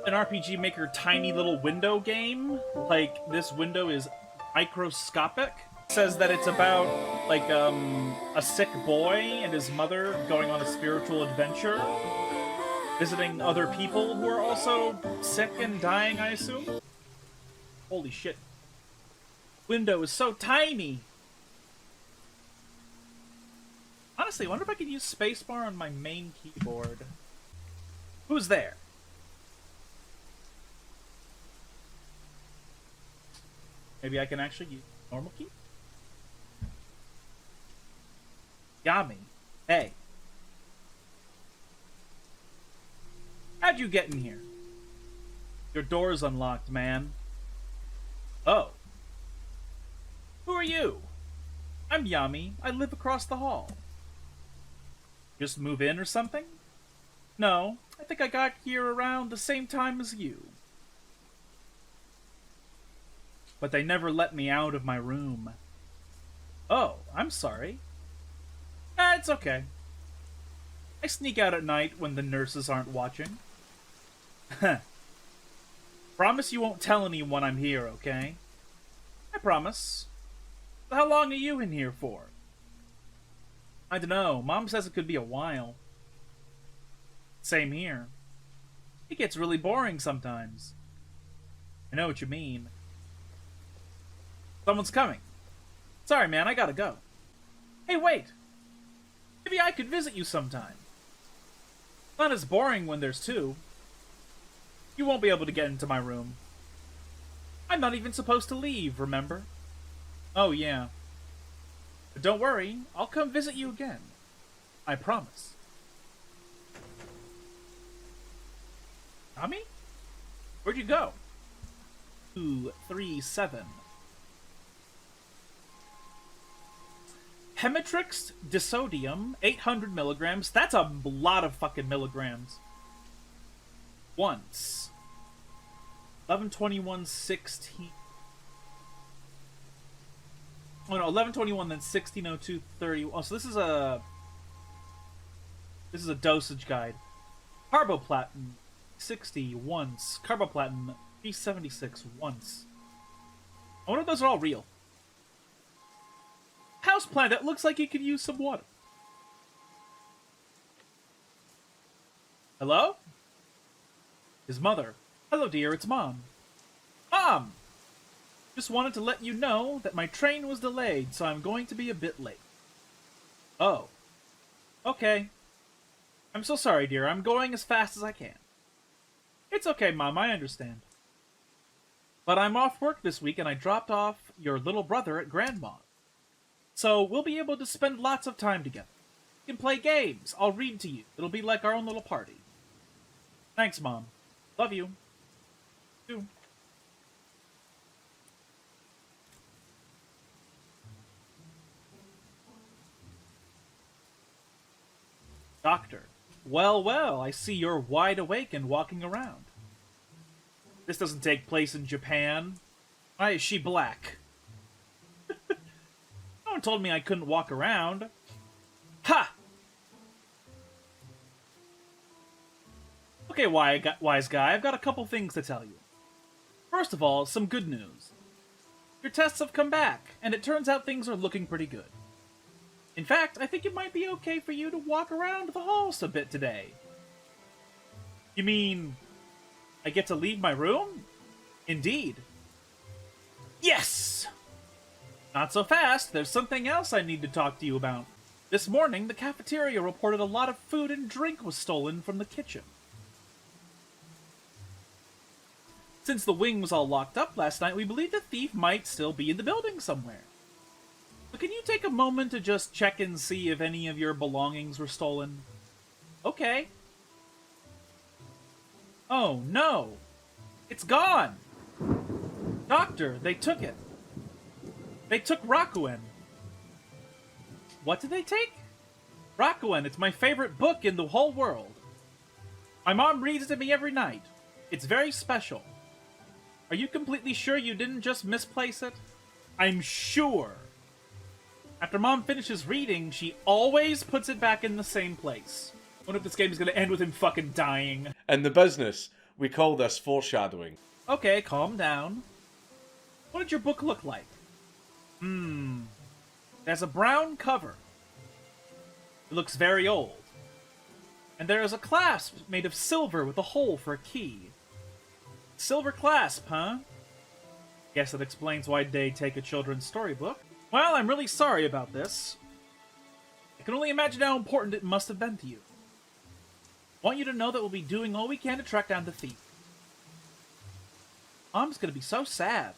an RPG Maker tiny little window game. Like, this window is microscopic. It says that it's about, like, a sick boy and his mother going on a spiritual adventure, visiting other people who are also sick and dying, I assume. Holy shit. Window is so tiny! Honestly, I wonder if I could use spacebar on my main keyboard. Who's there? Maybe I can actually use normal key? Yami. Hey. How'd you get in here? Your door's unlocked, man. Oh. Who are you? I'm Yami. I live across the hall. Just move in or something? No, I think I got here around the same time as you. But they never let me out of my room. Oh, I'm sorry. It's okay. I sneak out at night when the nurses aren't watching. Promise you won't tell anyone I'm here, okay? I promise. How long are you in here for? I dunno. Mom says it could be a while. Same here. It gets really boring sometimes. I know what you mean. Someone's coming. Sorry, man, I gotta go. Hey, wait! Maybe I could visit you sometime. Not as boring when there's two. You won't be able to get into my room. I'm not even supposed to leave, remember? Oh, yeah. But don't worry, I'll come visit you again. I promise. Tommy? Where'd you go? 237. Hematrix disodium, 800 milligrams. That's a lot of fucking milligrams. Once. 11/21/16. Oh no, 11/21 then 16/02/30. Oh, so this is a dosage guide. Carboplatin 60 once. Carboplatin 376 once. I wonder if those are all real. Houseplant that looks like it could use some water. Hello? His mother. Hello, dear, it's Mom. Mom! Just wanted to let you know that my train was delayed, so I'm going to be a bit late. Oh. Okay. I'm so sorry, dear. I'm going as fast as I can. It's okay, Mom. I understand. But I'm off work this week, and I dropped off your little brother at Grandma. So we'll be able to spend lots of time together. We can play games. I'll read to you. It'll be like our own little party. Thanks, Mom. Love you. Too. Doctor. Well, well, I see you're wide awake and walking around. This doesn't take place in Japan. Why is she black? No one told me I couldn't walk around. Ha! Okay, wise guy, I've got a couple things to tell you. First of all, some good news. Your tests have come back, and it turns out things are looking pretty good. In fact, I think it might be okay for you to walk around the halls a bit today. You mean, I get to leave my room? Indeed. Yes! Not so fast. There's something else I need to talk to you about. This morning, the cafeteria reported a lot of food and drink was stolen from the kitchen. Since the wing was all locked up last night, we believe the thief might still be in the building somewhere. But can you take a moment to just check and see if any of your belongings were stolen? Okay. Oh, no. It's gone. Doctor, they took it. They took Rakuen. What did they take? Rakuen, it's my favorite book in the whole world. My mom reads it to me every night. It's very special. Are you completely sure you didn't just misplace it? I'm sure. After Mom finishes reading, she always puts it back in the same place. I wonder if this game is going to end with him fucking dying. And the business We call this foreshadowing. Okay, calm down. What did your book look like? It has a brown cover. It looks very old. And there is a clasp made of silver with a hole for a key. Silver clasp, huh? Guess that explains why they take a children's storybook. Well, I'm really sorry about this. I can only imagine how important it must have been to you. I want you to know that we'll be doing all we can to track down the thief. Mom's gonna be so sad.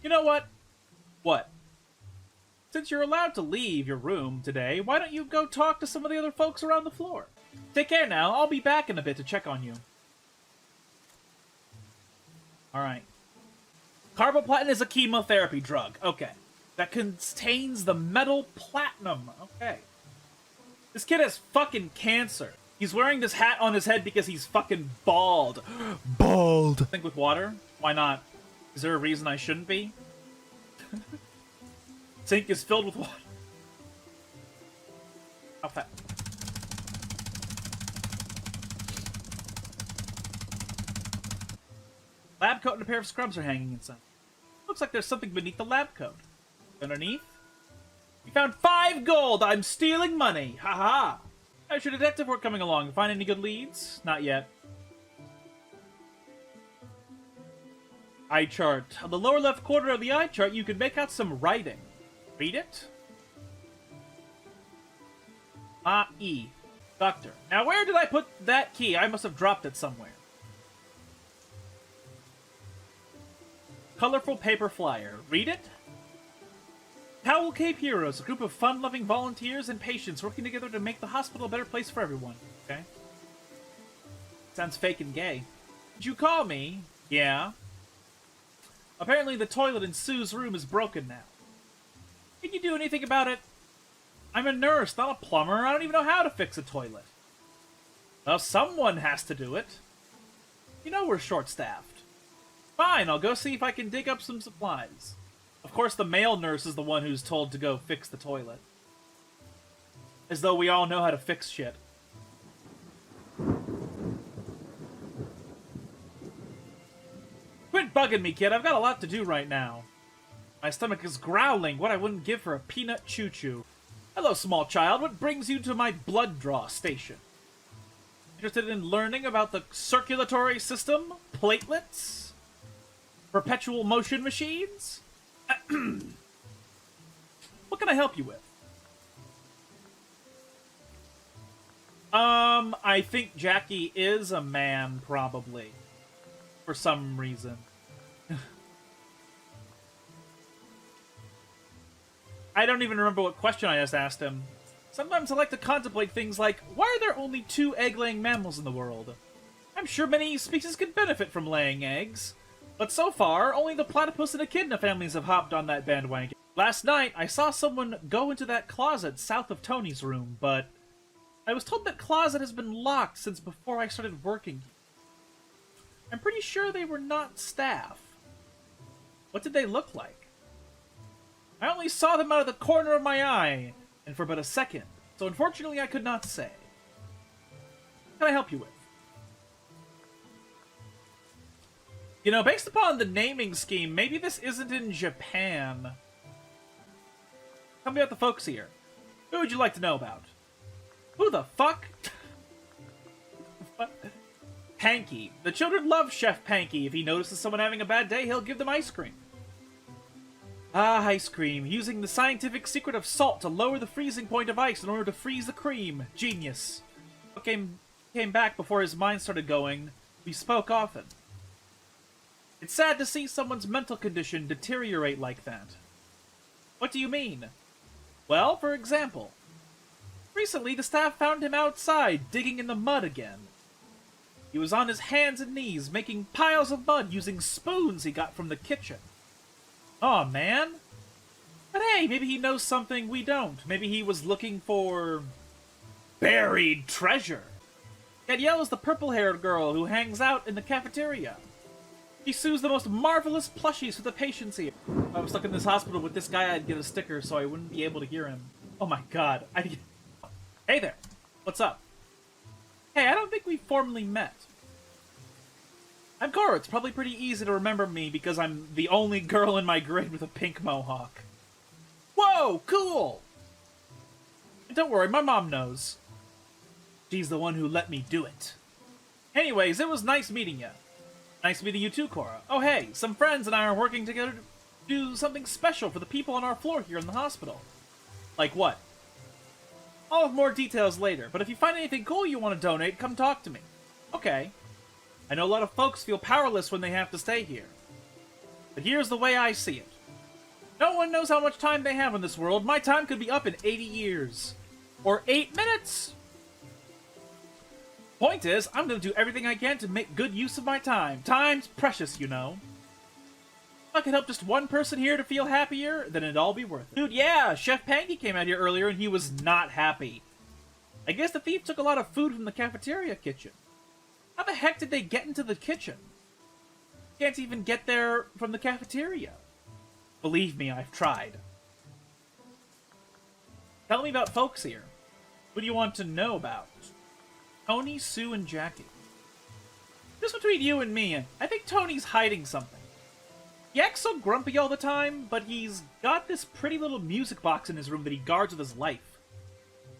You know what? What? Since you're allowed to leave your room today, why don't you go talk to some of the other folks around the floor? Take care now. I'll be back in a bit to check on you. Alright. Carboplatin is a chemotherapy drug. Okay. That contains the metal platinum. Okay. This kid has fucking cancer. He's wearing this hat on his head because he's fucking bald. Bald. Think with water? Why not? Is there a reason I shouldn't be? Sink is filled with water. How fat? Lab coat and a pair of scrubs are hanging inside. Looks like there's something beneath the lab coat. Underneath? We found 5 gold! I'm stealing money! Haha! How's your detective work coming along? Find any good leads? Not yet. Eye chart. On the lower left corner of the eye chart, you can make out some writing. Read it? E. Doctor. Now where did I put that key? I must have dropped it somewhere. Colorful paper flyer. Read it? Towel Cape Heroes, a group of fun-loving volunteers and patients working together to make the hospital a better place for everyone. Okay. Sounds fake and gay. Did you call me? Yeah. Apparently the toilet in Sue's room is broken now. Can you do anything about it? I'm a nurse, not a plumber. I don't even know how to fix a toilet. Well, someone has to do it. You know we're short-staffed. Fine, I'll go see if I can dig up some supplies. Of course, the male nurse is the one who's told to go fix the toilet. As though we all know how to fix shit. Quit bugging me, kid. I've got a lot to do right now. My stomach is growling. What I wouldn't give for a peanut choo-choo. Hello, small child. What brings you to my blood draw station? Interested in learning about the circulatory system? Platelets? Perpetual motion machines? What can I help you with? I think Jackie is a man, probably. For some reason. I don't even remember what question I just asked him. Sometimes I like to contemplate things like, why are there only 2 egg-laying mammals in the world? I'm sure many species could benefit from laying eggs. But so far, only the platypus and echidna families have hopped on that bandwagon. Last night, I saw someone go into that closet south of Tony's room, but I was told that closet has been locked since before I started working. I'm pretty sure they were not staff. What did they look like? I only saw them out of the corner of my eye, and for but a second, so unfortunately I could not say. What can I help you with? You know, based upon the naming scheme, maybe this isn't in Japan. Tell me about the folks here. Who would you like to know about? Who the fuck? What? Panky. The children love Chef Panky. If he notices someone having a bad day, he'll give them ice cream. Ah, ice cream. Using the scientific secret of salt to lower the freezing point of ice in order to freeze the cream. Genius. Came back before his mind started going. We spoke often. It's sad to see someone's mental condition deteriorate like that. What do you mean? Well, for example, recently the staff found him outside, digging in the mud again. He was on his hands and knees, making piles of mud using spoons he got from the kitchen. Aw, man. But hey, maybe he knows something we don't. Maybe he was looking for buried treasure. Danielle is the purple-haired girl who hangs out in the cafeteria. She sews the most marvelous plushies for the patients here. If I was stuck in this hospital with this guy, I'd get a sticker so I wouldn't be able to hear him. Oh my god. Hey there. What's up? Hey, I don't think we formally met. I'm Cora. It's probably pretty easy to remember me because I'm the only girl in my grade with a pink mohawk. Whoa, cool! And don't worry, my mom knows. She's the one who let me do it. Anyways, it was nice meeting you. Nice meeting you too, Cora. Oh hey, some friends and I are working together to do something special for the people on our floor here in the hospital. Like what? I'll have more details later, but if you find anything cool you want to donate, come talk to me. Okay. I know a lot of folks feel powerless when they have to stay here. But here's the way I see it. No one knows how much time they have in this world. My time could be up in 80 years. Or 8 minutes! Point is, I'm gonna do everything I can to make good use of my time. Time's precious, you know. If I could help just one person here to feel happier, then it'd all be worth it. Dude, yeah, Chef Panky came out here earlier and he was not happy. I guess the thief took a lot of food from the cafeteria kitchen. How the heck did they get into the kitchen? Can't even get there from the cafeteria. Believe me, I've tried. Tell me about folks here. Who do you want to know about? Tony, Sue, and Jackie. Just between you and me, I think Tony's hiding something. He acts so grumpy all the time, but he's got this pretty little music box in his room that he guards with his life.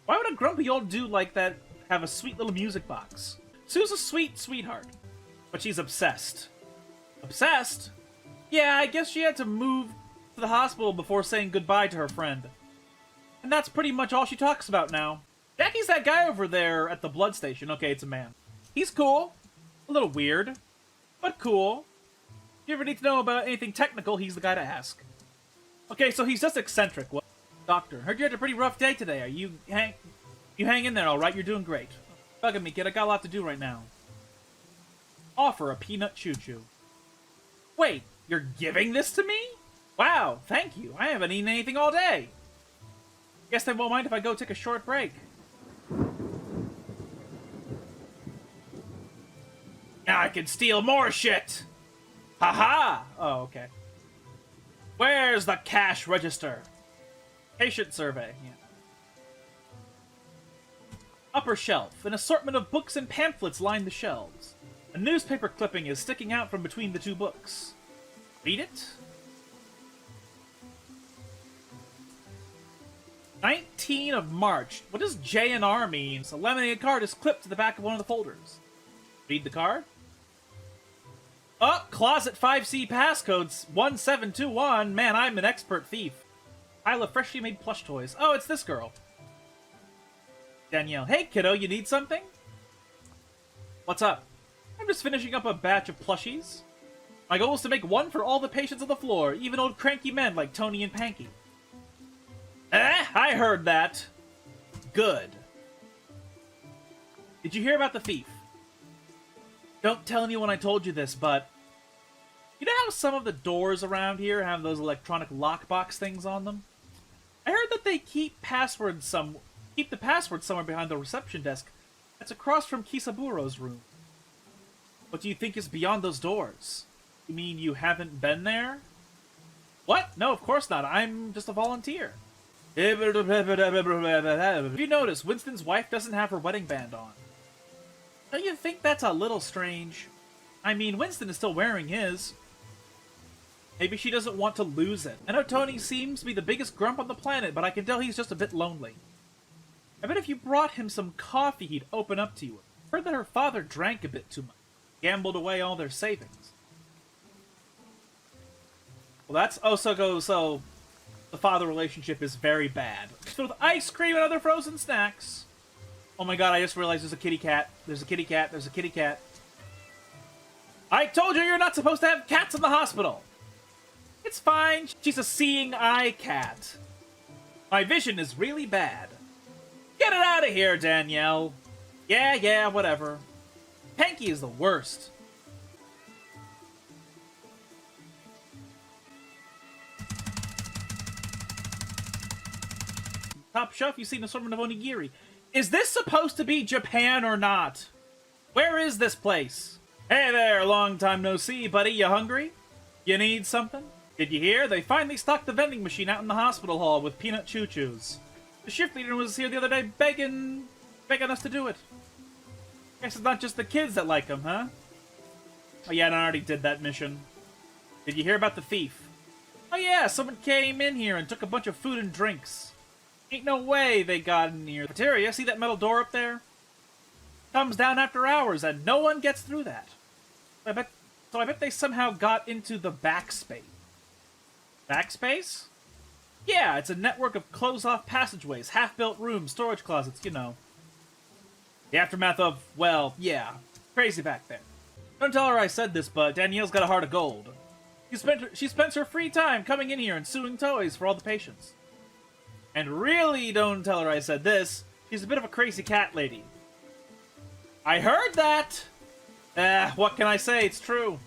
Why would a grumpy old dude like that have a sweet little music box? Sue's a sweet sweetheart, but she's obsessed. Obsessed? Yeah, I guess she had to move to the hospital before saying goodbye to her friend. And that's pretty much all she talks about now. Jackie's that guy over there at the blood station. Okay, it's a man. He's cool. A little weird, but cool. If you ever need to know about anything technical, he's the guy to ask. Okay, so he's just eccentric. Well, doctor, heard you had a pretty rough day today. Are you hang in there, all right? You're doing great. Bugging me, kid. I got a lot to do right now. Offer a peanut choo-choo. Wait, you're giving this to me? Wow, thank you. I haven't eaten anything all day. Guess they won't mind if I go take a short break. Now I can steal more shit! Haha! Oh, okay. Where's the cash register? Patient survey. Yeah. Upper shelf. An assortment of books and pamphlets line the shelves. A newspaper clipping is sticking out from between the two books. Read it? 19 of March. What does J and R mean? A laminated card is clipped to the back of one of the folders. Read the card. Oh, closet 5C passcodes 1721. Man, I'm an expert thief. Pile of freshly made plush toys. Oh, it's this girl. Danielle. Hey, kiddo, you need something? What's up? I'm just finishing up a batch of plushies. My goal is to make one for all the patients on the floor, even old cranky men like Tony and Panky. I heard that. Good. Did you hear about the thief? Don't tell anyone I told you this, but you know how some of the doors around here have those electronic lockbox things on them? I heard that they keep the password somewhere behind the reception desk that's across from Kisaburo's room. What do you think is beyond those doors? You mean you haven't been there? What? No, of course not. I'm just a volunteer. If you notice, Winston's wife doesn't have her wedding band on. Don't you think that's a little strange? I mean, Winston is still wearing his. Maybe she doesn't want to lose it. I know Tony seems to be the biggest grump on the planet, but I can tell he's just a bit lonely. I bet if you brought him some coffee, he'd open up to you. Heard that her father drank a bit too much. Gambled away all their savings. Well, that's... Oh, so the father relationship is very bad. Filled with ice cream and other frozen snacks. Oh my god, I just realized there's a kitty cat. There's a kitty cat. There's a kitty cat. I told you you're not supposed to have cats in the hospital. It's fine. She's a seeing eye cat. My vision is really bad. Get it out of here, Danielle. Yeah, whatever. Panky is the worst. Top shelf, you see an assortment of onigiri. Is this supposed to be Japan or not? Where is this place? Hey there, long time no see, buddy. You hungry? You need something? Did you hear? They finally stocked the vending machine out in the hospital hall with peanut choo-choos. The shift leader was here the other day begging us to do it. Guess it's not just the kids that like him, huh? Oh yeah, and I already did that mission. Did you hear about the thief? Oh yeah, someone came in here and took a bunch of food and drinks. Ain't no way they got in here. Cafeteria, see that metal door up there? Comes down after hours and no one gets through that. I bet they somehow got into the backspace. Backspace? Yeah, it's a network of closed-off passageways, half-built rooms, storage closets, you know. The aftermath of, well, yeah, crazy back there. Don't tell her I said this, but Danielle's got a heart of gold. She spends her free time coming in here and suing toys for all the patients. And really don't tell her I said this, she's a bit of a crazy cat lady. I heard that! What can I say? It's true.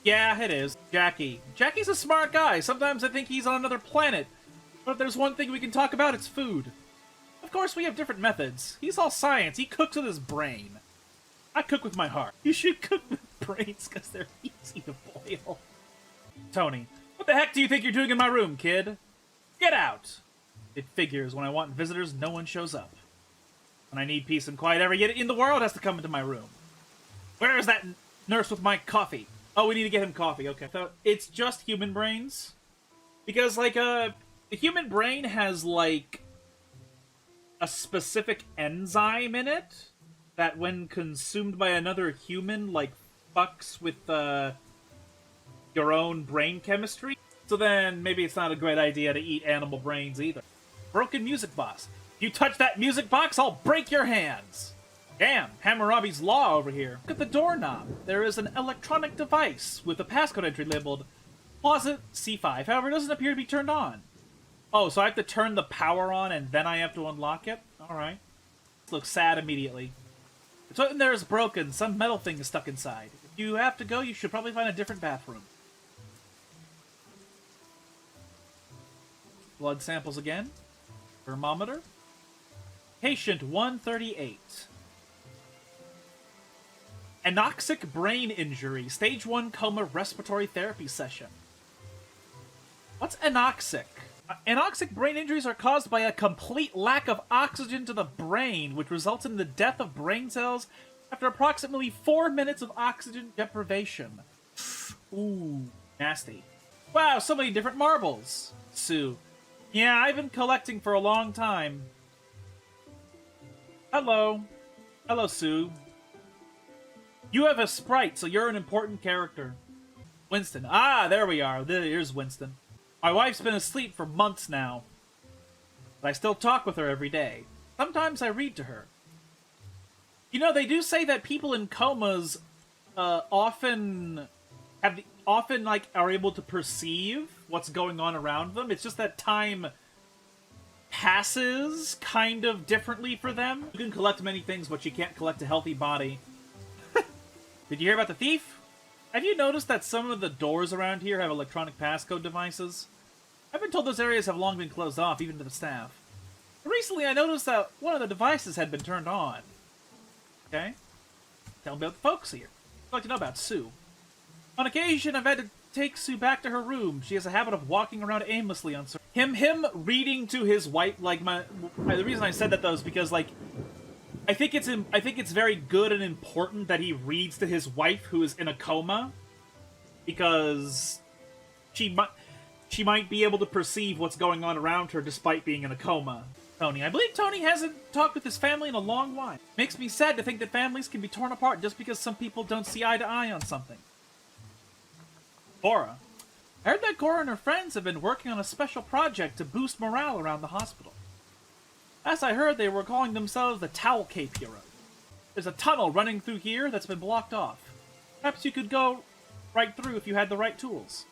Yeah, it is. Jackie. Jackie's a smart guy. Sometimes I think he's on another planet. But if there's one thing we can talk about, it's food. Of course, we have different methods. He's all science. He cooks with his brain. I cook with my heart. You should cook with brains because they're easy to boil. Tony. What the heck do you think you're doing in my room, kid? Get out! It figures when I want visitors, no one shows up. When I need peace and quiet, every idiot in the world has to come into my room. Where is that nurse with my coffee? Oh, we need to get him coffee. Okay. So it's just human brains? Because, like, the human brain has, like, a specific enzyme in it that when consumed by another human, like, fucks with, your own brain chemistry. So then, maybe it's not a great idea to eat animal brains either. Broken music box. If you touch that music box, I'll break your hands! Damn, Hammurabi's Law over here. Look at the doorknob. There is an electronic device with a passcode entry labeled Closet C5. However, it doesn't appear to be turned on. Oh, so I have to turn the power on and then I have to unlock it? Alright. This looks sad immediately. The toilet in there is broken. Some metal thing is stuck inside. If you have to go, you should probably find a different bathroom. Blood samples again. Thermometer. Patient 138. Anoxic brain injury. Stage 1 coma respiratory therapy session. What's anoxic? Anoxic brain injuries are caused by a complete lack of oxygen to the brain, which results in the death of brain cells after approximately 4 minutes of oxygen deprivation. Ooh, nasty. Wow, so many different marbles. Sue. Yeah, I've been collecting for a long time. Hello. Hello, Sue. You have a sprite, so you're an important character. Winston. Ah, there we are. Here's Winston. My wife's been asleep for months now, but I still talk with her every day. Sometimes I read to her. You know, they do say that people in comas often are able to perceive what's going on around them. It's just that time passes kind of differently for them. You can collect many things, but you can't collect a healthy body. Did you hear about the thief? Have you noticed that some of the doors around here have electronic passcode devices? I've been told those areas have long been closed off, even to the staff. Recently, I noticed that one of the devices had been turned on. Okay? Tell me about the folks here. I'd like to know about Sue. On occasion, I've had to take Sue back to her room. She has a habit of walking around aimlessly on him reading to his wife, like, the reason I said that, though, is because, like, I think it's very good and important that he reads to his wife, who is in a coma, because she might be able to perceive what's going on around her despite being in a coma. Tony. I believe Tony hasn't talked with his family in a long while. Makes me sad to think that families can be torn apart just because some people don't see eye to eye on something. Cora. I heard that Cora and her friends have been working on a special project to boost morale around the hospital. As I heard, they were calling themselves the Towel Cape Heroes. There's a tunnel running through here that's been blocked off. Perhaps you could go right through if you had the right tools.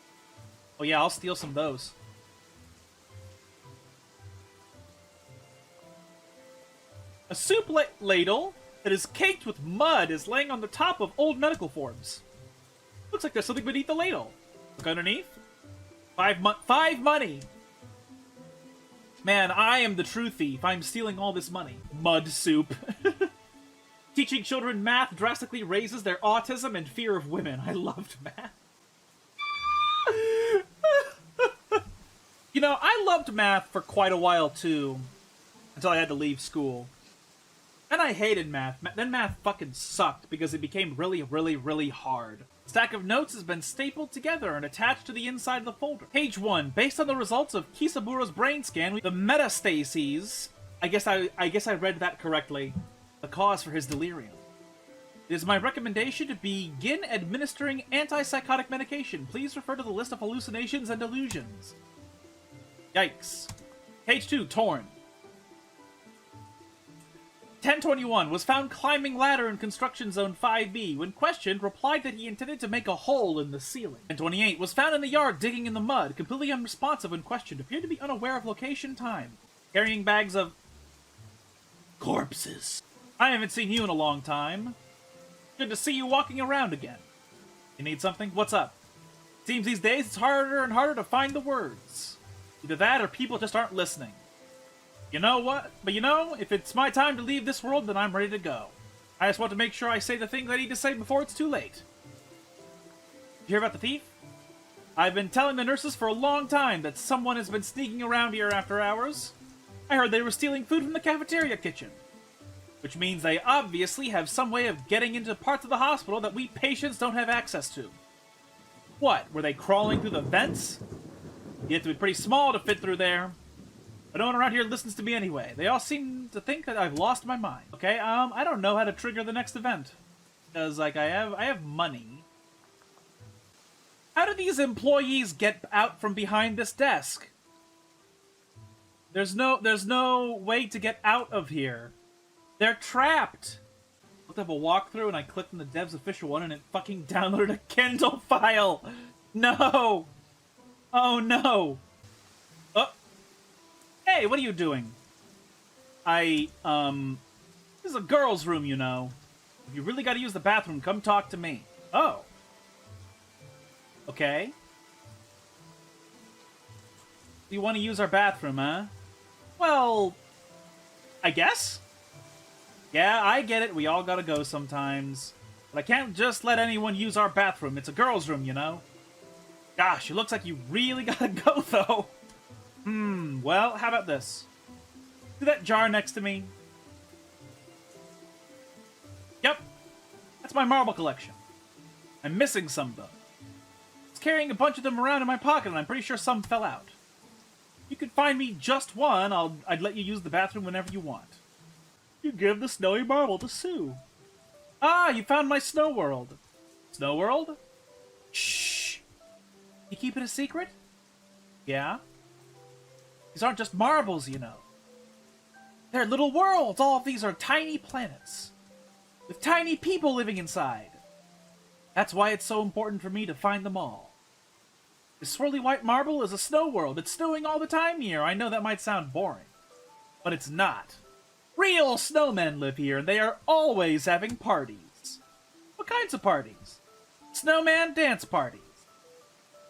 Oh yeah, I'll steal some of those. A soup ladle that is caked with mud is laying on the top of old medical forms. Looks like there's something beneath the ladle. Look underneath. 5 money. Man, I am the true thief. I'm stealing all this money. Mud soup. Teaching children math drastically raises their autism and fear of women. I loved math. You know, I loved math for quite a while, too. Until I had to leave school. And I hated math. Then math fucking sucked because it became really, really, really hard. Stack of notes has been stapled together and attached to the inside of the folder. Page 1. Based on the results of Kisabura's brain scan, the metastases... I guess I read that correctly. The cause for his delirium. It is my recommendation to begin administering antipsychotic medication. Please refer to the list of hallucinations and delusions. Yikes. Page 2. Torn. 1021 was found climbing ladder in construction zone 5B. When questioned, replied that he intended to make a hole in the ceiling. 1028 was found in the yard digging in the mud, completely unresponsive when questioned, appeared to be unaware of location time. Carrying bags of... corpses. I haven't seen you in a long time. Good to see you walking around again. You need something? What's up? Seems these days it's harder and harder to find the words. Either that or people just aren't listening. You know what? But you know, if it's my time to leave this world, then I'm ready to go. I just want to make sure I say the things I need to say before it's too late. You hear about the thief? I've been telling the nurses for a long time that someone has been sneaking around here after hours. I heard they were stealing food from the cafeteria kitchen. Which means they obviously have some way of getting into parts of the hospital that we patients don't have access to. What, were they crawling through the vents? You have to be pretty small to fit through there. But no one around here listens to me anyway. They all seem to think that I've lost my mind. Okay, I don't know how to trigger the next event. Because, like, I have money. How do these employees get out from behind this desk? There's no way to get out of here. They're trapped! I looked up a walkthrough and I clicked on the dev's official one and it fucking downloaded a Kindle file! No! Oh no! Oh! Hey, what are you doing? This is a girl's room, you know. If you really gotta use the bathroom, come talk to me. Oh. Okay. You want to use our bathroom, huh? Well, I guess? Yeah, I get it. We all gotta go sometimes. But I can't just let anyone use our bathroom. It's a girl's room, you know? Gosh, it looks like you really gotta go, though. Well, how about this? See that jar next to me? Yep. That's my marble collection. I'm missing some, though. I was carrying a bunch of them around in my pocket, and I'm pretty sure some fell out. If you could find me just one, I'd let you use the bathroom whenever you want. You give the snowy marble to Sue. Ah, you found my snow world. Snow world? Shh. You keep it a secret? Yeah? These aren't just marbles, you know. They're little worlds. All of these are tiny planets. With tiny people living inside. That's why it's so important for me to find them all. This swirly white marble is a snow world. It's snowing all the time here. I know that might sound boring. But it's not. Real snowmen live here, and they are always having parties. What kinds of parties? Snowman dance parties.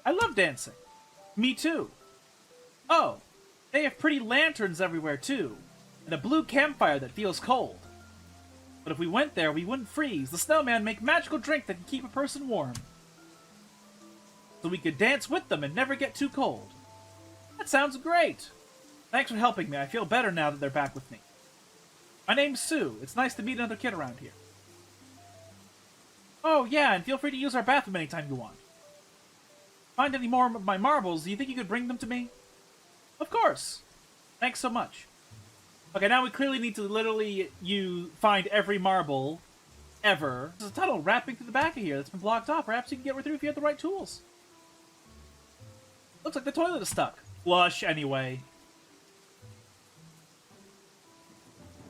I love dancing. Me too. Oh, they have pretty lanterns everywhere too, and a blue campfire that feels cold. But if we went there, we wouldn't freeze. The snowman make magical drink that can keep a person warm. So we could dance with them and never get too cold. That sounds great. Thanks for helping me. I feel better now that they're back with me. My name's Sue. It's nice to meet another kid around here. Oh, yeah, and feel free to use our bathroom anytime you want. Find any more of my marbles, do you think you could bring them to me? Of course. Thanks so much. Okay, now we clearly need to literally find every marble ever. There's a tunnel wrapping through the back of here that's been blocked off. Perhaps you can get through if you have the right tools. Looks like the toilet is stuck. Flush, anyway.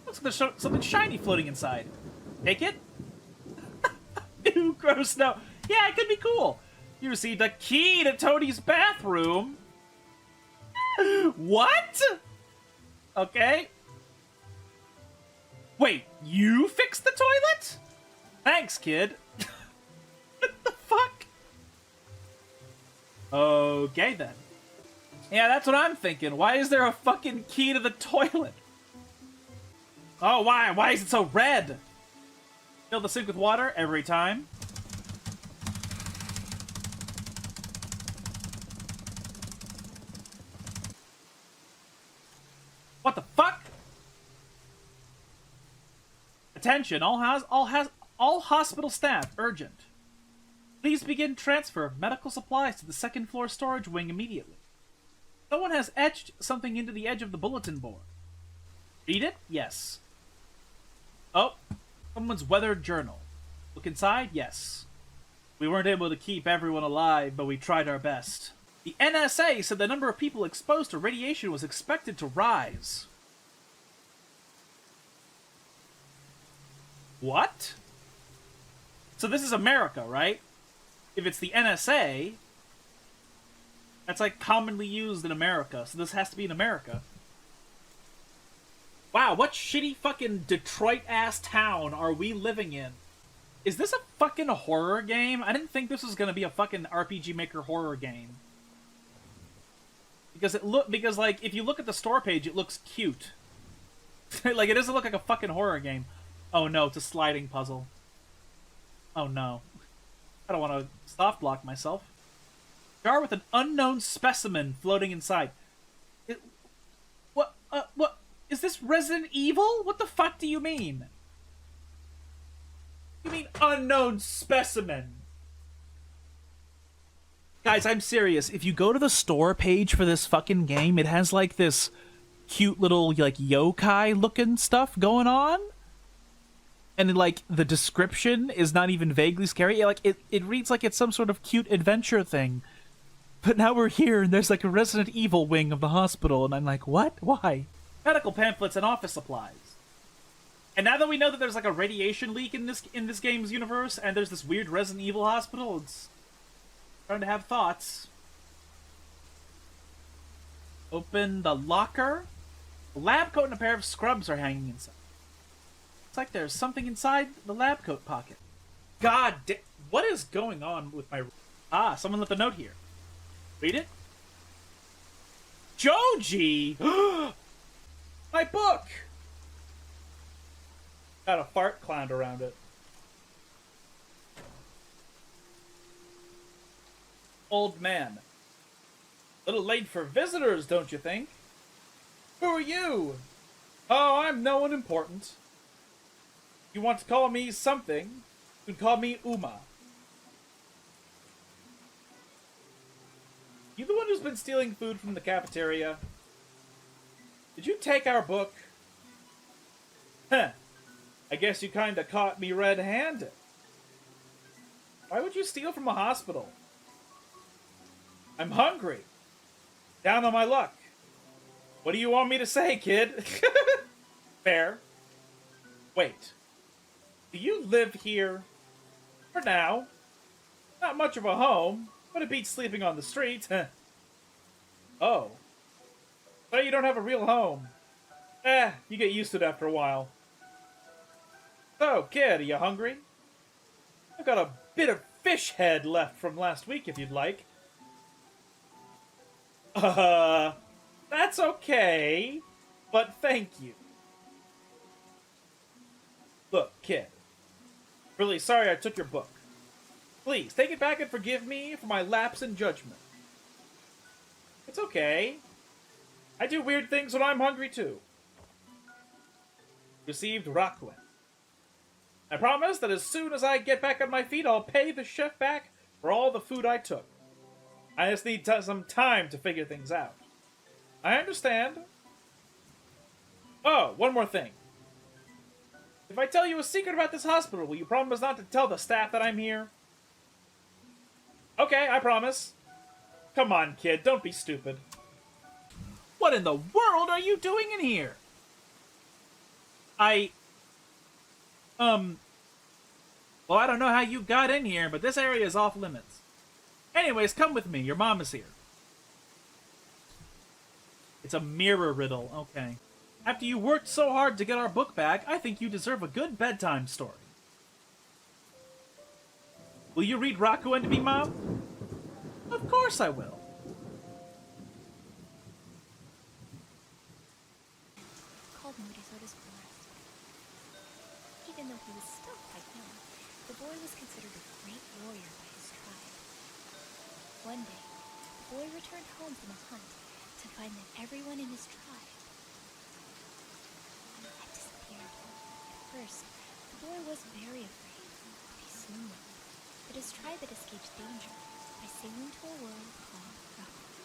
Looks like there's something shiny floating inside. Take it? Ew, gross, no. Yeah, it could be cool. You received a key to Tony's bathroom. What? Okay. Wait, you fixed the toilet? Thanks, kid. What the fuck? Okay, then. Yeah, that's what I'm thinking. Why is there a fucking key to the toilet? Oh, why? Why is it so red? Fill the sink with water every time. What the fuck? Attention, all hospital staff, urgent. Please begin transfer of medical supplies to the second floor storage wing immediately. Someone has etched something into the edge of the bulletin board. Read it? Yes. Oh, someone's weathered journal. Look inside? Yes. We weren't able to keep everyone alive, but we tried our best. The NSA said the number of people exposed to radiation was expected to rise. What? So this is America, right? If it's the NSA, that's like commonly used in America, so this has to be in America. Wow, what shitty fucking Detroit-ass town are we living in? Is this a fucking horror game? I didn't think this was gonna be a fucking RPG Maker horror game. Because like, if you look at the store page, it looks cute. Like, it doesn't look like a fucking horror game. Oh no, it's a sliding puzzle. Oh no. I don't want to soft block myself. Jar with an unknown specimen floating inside. What? Is this Resident Evil? What the fuck do you mean? You mean unknown specimen? Guys, I'm serious. If you go to the store page for this fucking game, it has like this cute little like yokai looking stuff going on. And like the description is not even vaguely scary. Like it reads like it's some sort of cute adventure thing. But now we're here and there's like a Resident Evil wing of the hospital and I'm like, what? Why? Medical pamphlets and office supplies. And now that we know that there's like a radiation leak in this game's universe and there's this weird Resident Evil hospital, it's starting to have thoughts. Open the locker. A lab coat and a pair of scrubs are hanging inside. It's like there's something inside the lab coat pocket. God damn. What is going on with my... Ah, someone left a note here. Read it. Joji! My book! Got a fart cloud around it. Old man. Little late for visitors, don't you think? Who are you? Oh, I'm no one important. You want to call me something? You can call me Uma. You the one who's been stealing food from the cafeteria? Did you take our book? Heh. I guess you kinda caught me red-handed. Why would you steal from a hospital? I'm hungry. Down on my luck. What do you want me to say, kid? Fair. Wait. Do you live here? For now. Not much of a home, but it beats sleeping on the street. Oh. So you don't have a real home. You get used to it after a while. So, kid, are you hungry? I've got a bit of fish head left from last week if you'd like. That's okay, but thank you. Look, kid. Really sorry I took your book. Please, take it back and forgive me for my lapse in judgment. It's okay. I do weird things when I'm hungry, too. Received Rakuen. I promise that as soon as I get back on my feet, I'll pay the chef back for all the food I took. I just need some time to figure things out. I understand. Oh, one more thing. If I tell you a secret about this hospital, will you promise not to tell the staff that I'm here? Okay, I promise. Come on, kid, don't be stupid. What in the world are you doing in here? Well, I don't know how you got in here, but this area is off limits. Anyways, come with me. Your mom is here. It's a mirror riddle. Okay. After you worked so hard to get our book back, I think you deserve a good bedtime story. Will you read Rakuen to me, Mom? Of course I will. Called Morisoda's forest. Even though he was still quite young, the boy was considered a great warrior by his tribe. One day, the boy returned home from a hunt to find that everyone in his tribe had disappeared. At first, boy was very afraid, but he soon learned that his tribe had escaped danger by sailing to a world called Rakuen.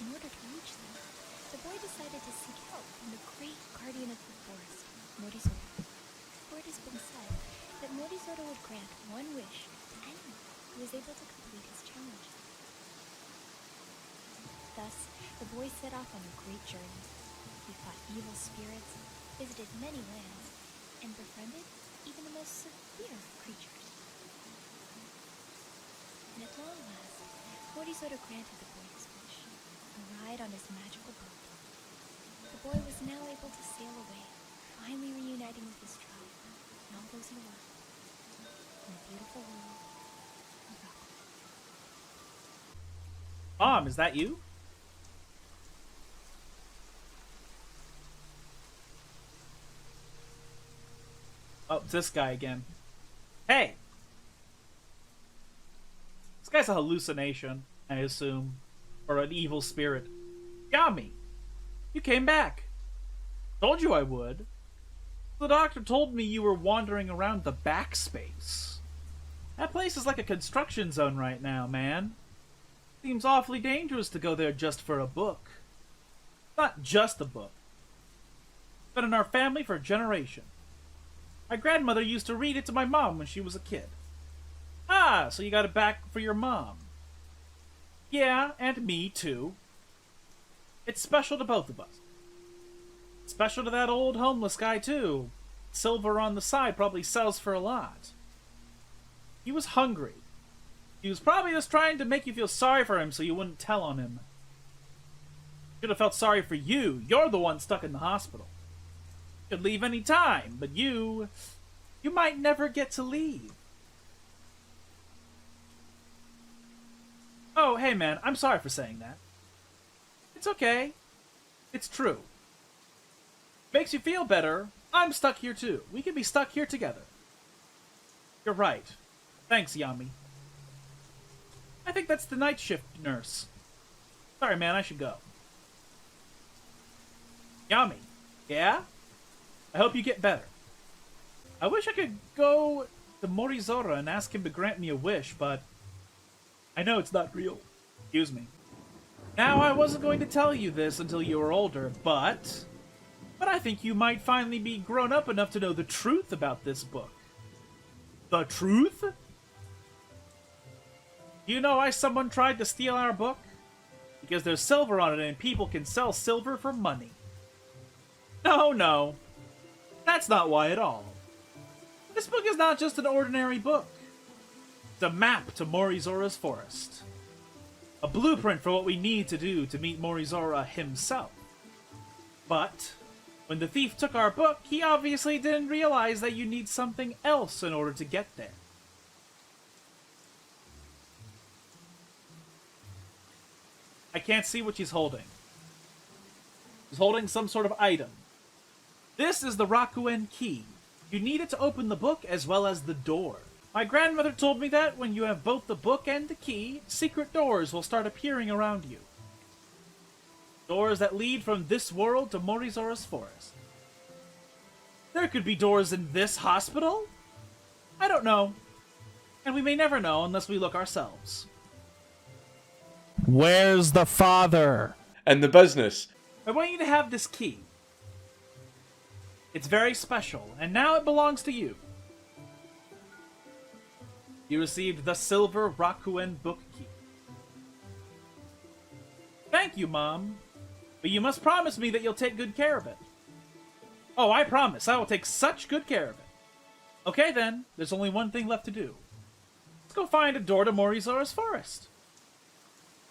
In order to reach them, the boy decided to seek help from the great guardian of the forest, Morizoro. For it has been said that Morizoro would grant one wish to anyone who was able to complete his challenge. Thus, the boy set off on a great journey. He fought evil spirits, visited many lands, and befriended even the most severe of creatures. And at long last, Morizoro granted the boy his wish, a ride on his magical boat. The boy was now able to sail away, finally reuniting with his tribe and all those he loved in the beautiful world of Rakuen. Mom, is that you? Oh, it's this guy again. Hey! This guy's a hallucination, I assume. Or an evil spirit. Yami! You came back! Told you I would. The doctor told me you were wandering around the backspace. That place is like a construction zone right now, man. Seems awfully dangerous to go there just for a book. Not just a book. Been in our family for a generation. My grandmother used to read it to my mom when she was a kid. Ah, so you got it back for your mom. Yeah, and me too. It's special to both of us. Special to that old homeless guy too. Silver on the side probably sells for a lot. He was hungry. He was probably just trying to make you feel sorry for him so you wouldn't tell on him. Should have felt sorry for you. You're the one stuck in the hospital. Could leave any time, but you might never get to leave. Oh, hey man, I'm sorry for saying that. It's okay. It's true. Makes you feel better. I'm stuck here too. We can be stuck here together. You're right. Thanks, Yami. I think that's the night shift nurse. Sorry, man, I should go. Yami. Yeah? I hope you get better. I wish I could go to Morizoro and ask him to grant me a wish, but I know it's not real. Excuse me. Now, I wasn't going to tell you this until you were older, but I think you might finally be grown up enough to know the truth about this book. The truth? You know why someone tried to steal our book? Because there's silver on it and people can sell silver for money. No. That's not why at all. This book is not just an ordinary book. It's a map to Morizoro's forest. A blueprint for what we need to do to meet Morizoro himself. But when the thief took our book, he obviously didn't realize that you need something else in order to get there. I can't see what she's holding. She's holding some sort of item. This is the Rakuen key. You need it to open the book as well as the door. My grandmother told me that when you have both the book and the key, secret doors will start appearing around you. Doors that lead from this world to Morizoro's forest. There could be doors in this hospital? I don't know. And we may never know unless we look ourselves. Where's the father? And the business. I want you to have this key. It's very special, and now it belongs to you. You received the silver Rakuen book key. Thank you, Mom. But you must promise me that you'll take good care of it. Oh, I promise. I will take such good care of it. Okay, then. There's only one thing left to do. Let's go find a door to Morizoro's forest.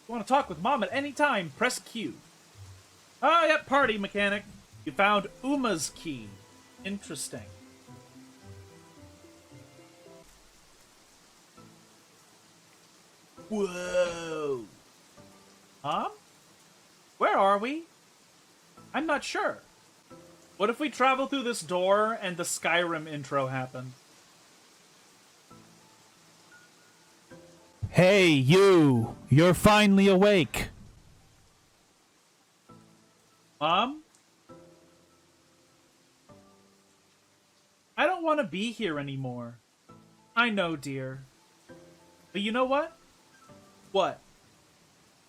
If you want to talk with Mom at any time, press Q. Oh, yep, party mechanic. You found Uma's key. Interesting. Whoa. Mom? Where are we? I'm not sure. What if we travel through this door and the Skyrim intro happens? Hey, you! You're finally awake. Mom? I don't want want to be here anymore. I know, dear. But you know what? What?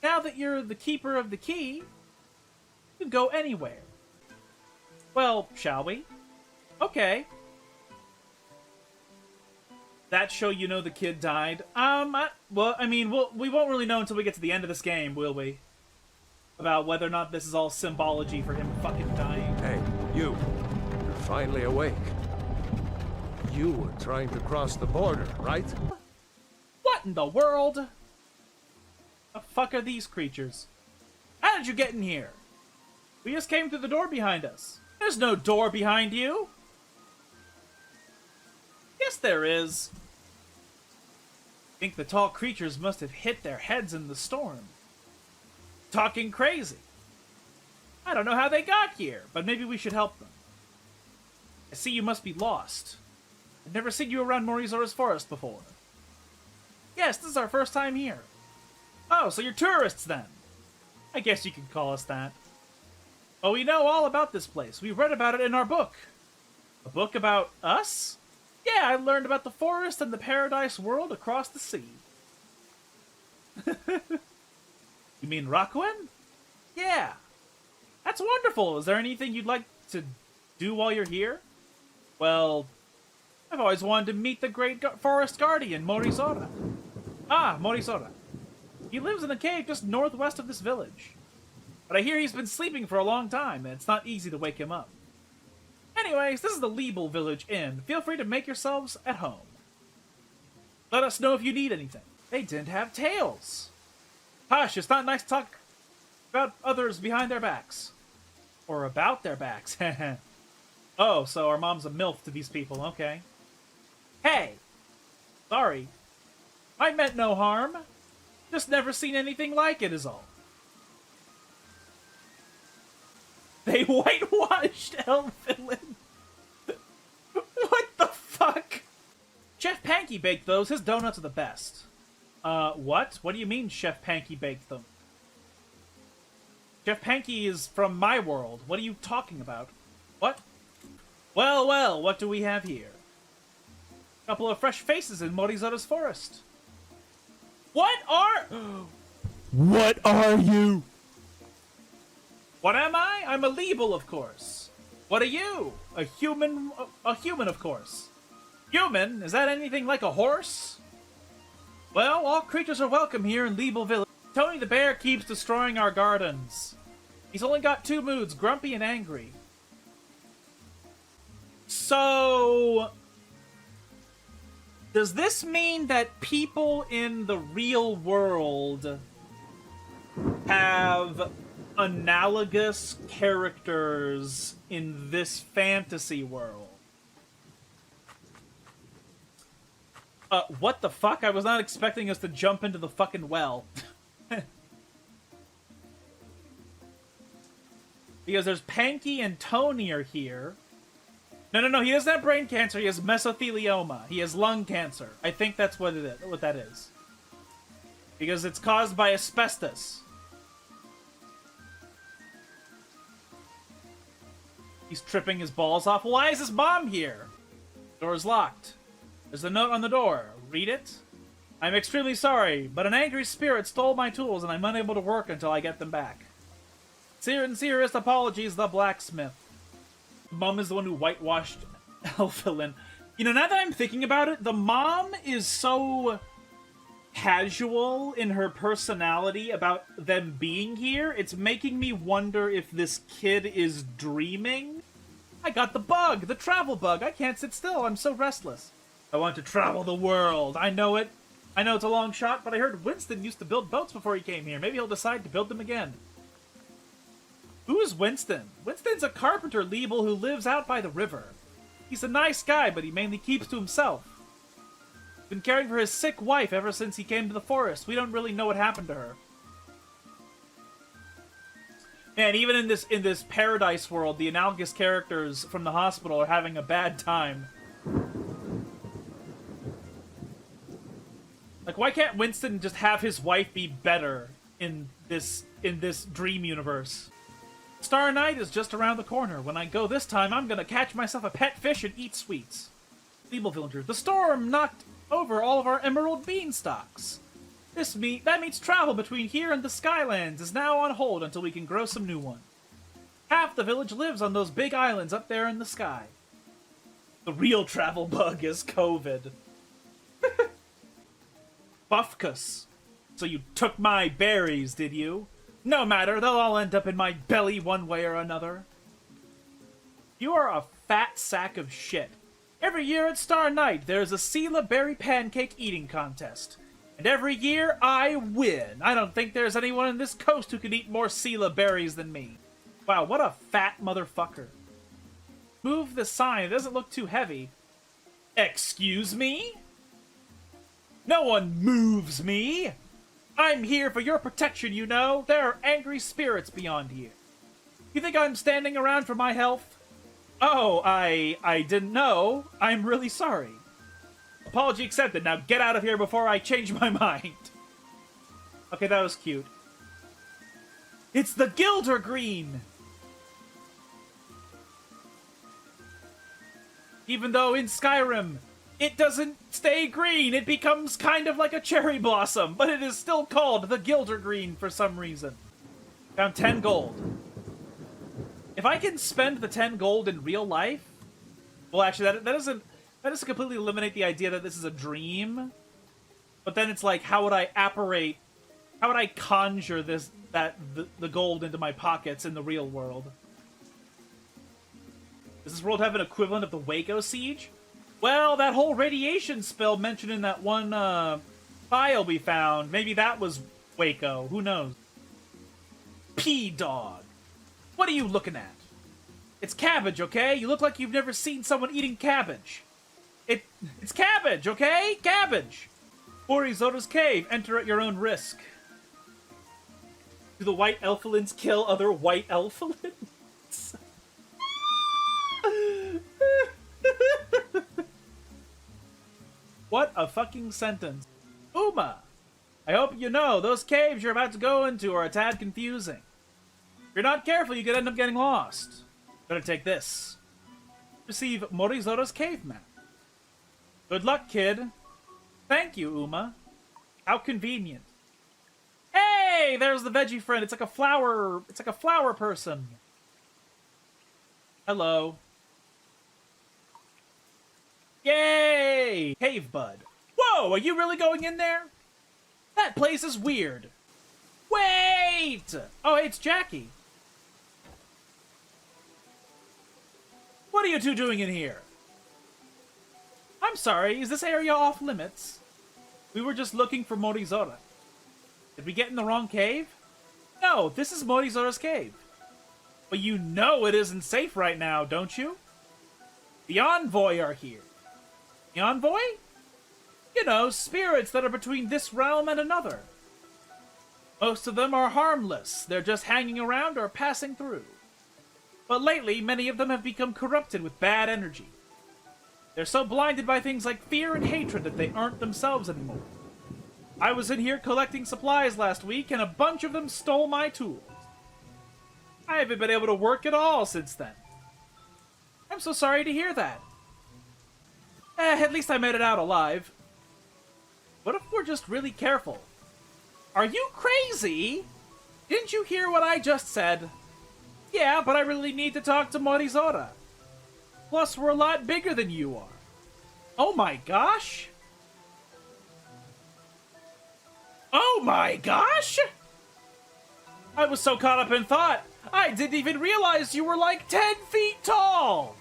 Now that you're the keeper of the key, you can go anywhere. Well, shall we? Okay. That show you know the kid died? We won't really know until we get to the end of this game, will we? About whether or not this is all symbology for him fucking dying. Hey, you're finally awake. You were trying to cross the border, right? What in the world? The fuck are these creatures? How did you get in here? We just came through the door behind us. There's no door behind you. Yes, there is. I think the tall creatures must have hit their heads in the storm. Talking crazy. I don't know how they got here, but maybe we should help them. I see you must be lost. I've never seen you around Morizora's forest before. Yes, this is our first time here. Oh, so you're tourists then. I guess you could call us that. Oh, we know all about this place. We read about it in our book. A book about us? Yeah, I learned about the forest and the paradise world across the sea. You mean Rakuen? Yeah. That's wonderful. Is there anything you'd like to do while you're here? Well, I've always wanted to meet the great forest guardian, Morizora. Ah, Morizora. He lives in a cave just northwest of this village. But I hear he's been sleeping for a long time, and it's not easy to wake him up. Anyways, this is the Liebel Village Inn. Feel free to make yourselves at home. Let us know if you need anything. They didn't have tails. Hush, it's not nice to talk about others behind their backs. Or about their backs. Oh, so our mom's a MILF to these people, okay. Hey! Sorry. I meant no harm. Just never seen anything like it is all. They whitewashed Elf Villain. What the fuck? Chef Panky baked those. His donuts are the best. What? What do you mean Chef Panky baked them? Chef Panky is from my world. What are you talking about? What? Well, well, what do we have here? A couple of fresh faces in Morizora's forest. What are... What are you? What am I? I'm a Liebel, of course. What are you? A human, of course. Human? Is that anything like a horse? Well, all creatures are welcome here in Liebel Village. Tony the bear keeps destroying our gardens. He's only got two moods, grumpy and angry. So... does this mean that people in the real world have analogous characters in this fantasy world? What the fuck? I was not expecting us to jump into the fucking well. Because there's Panky and Tony are here. No, he doesn't have brain cancer, he has mesothelioma. He has lung cancer. I think that's what that is. Because it's caused by asbestos. He's tripping his balls off. Why is his mom here? Door's locked. There's a note on the door. Read it. I'm extremely sorry, but an angry spirit stole my tools and I'm unable to work until I get them back. Sincerest apologies, the blacksmith. Mom is the one who whitewashed Elfilin. You know, now that I'm thinking about it, the mom is so casual in her personality about them being here. It's making me wonder if this kid is dreaming. I got the bug, the travel bug. I can't sit still. I'm so restless. I want to travel the world. I know it. I know it's a long shot, but I heard Winston used to build boats before he came here. Maybe he'll decide to build them again. Who's Winston? Winston's a carpenter Liebel who lives out by the river. He's a nice guy, but he mainly keeps to himself. Been caring for his sick wife ever since he came to the forest. We don't really know what happened to her. And even in this paradise world, the analogous characters from the hospital are having a bad time. Like, why can't Winston just have his wife be better in this dream universe? Star Night is just around the corner. When I go this time, I'm gonna catch myself a pet fish and eat sweets. Feeble villager. The storm knocked over all of our emerald beanstalks. That means travel between here and the Skylands is now on hold until we can grow some new ones. Half the village lives on those big islands up there in the sky. The real travel bug is COVID. Bufkus. So you took my berries, did you? No matter, they'll all end up in my belly one way or another. You are a fat sack of shit. Every year at Star Night, there's a Sela berry pancake eating contest. And every year, I win. I don't think there's anyone in this coast who can eat more Sela berries than me. Wow, what a fat motherfucker. Move the sign. It doesn't look too heavy. Excuse me? No one moves me. I'm here for your protection, you know. There are angry spirits beyond here. You think I'm standing around for my health? Oh, I didn't know. I'm really sorry. Apology accepted. Now get out of here before I change my mind. Okay, that was cute. It's the Gilder Green! Even though in Skyrim, it doesn't stay green, it becomes kind of like a cherry blossom, but it is still called the Gilder Green for some reason. Found 10 gold. If I can spend the 10 gold in real life... Well, actually, that doesn't completely eliminate the idea that this is a dream. But then it's like, how would I apparate... How would I conjure the gold into my pockets in the real world? Does this world have an equivalent of the Waco siege? Well, that whole radiation spell mentioned in that one file we found, maybe that was Waco. Who knows? P-Dog. What are you looking at? It's cabbage, okay? You look like you've never seen someone eating cabbage. It's cabbage, okay? Cabbage! Morizota's cave. Enter at your own risk. Do the white elfalins kill other white elfalins? What a fucking sentence. Uma! I hope you know, those caves you're about to go into are a tad confusing. If you're not careful, you could end up getting lost. Better take this. Receive Morizota's cave map. Good luck, kid. Thank you, Uma. How convenient. Hey, there's the veggie friend. It's like a flower person. Hello. Yay! Cave bud. Whoa, are you really going in there? That place is weird. Wait! Oh, hey, it's Jackie. What are you two doing in here? I'm sorry, is this area off limits? We were just looking for Morizota. Did we get in the wrong cave? No, this is Morizota's cave. But you know it isn't safe right now, don't you? The envoy are here. The envoy? You know, spirits that are between this realm and another. Most of them are harmless. They're just hanging around or passing through. But lately, many of them have become corrupted with bad energy. They're so blinded by things like fear and hatred that they aren't themselves anymore. I was in here collecting supplies last week, and a bunch of them stole my tools. I haven't been able to work at all since then. I'm so sorry to hear that. At least I made it out alive. What if we're just really careful? Are you crazy? Didn't you hear what I just said? Yeah, but I really need to talk to Morizota. Plus, we're a lot bigger than you are. Oh my gosh! Oh my gosh! I was so caught up in thought, I didn't even realize you were like 10 feet tall!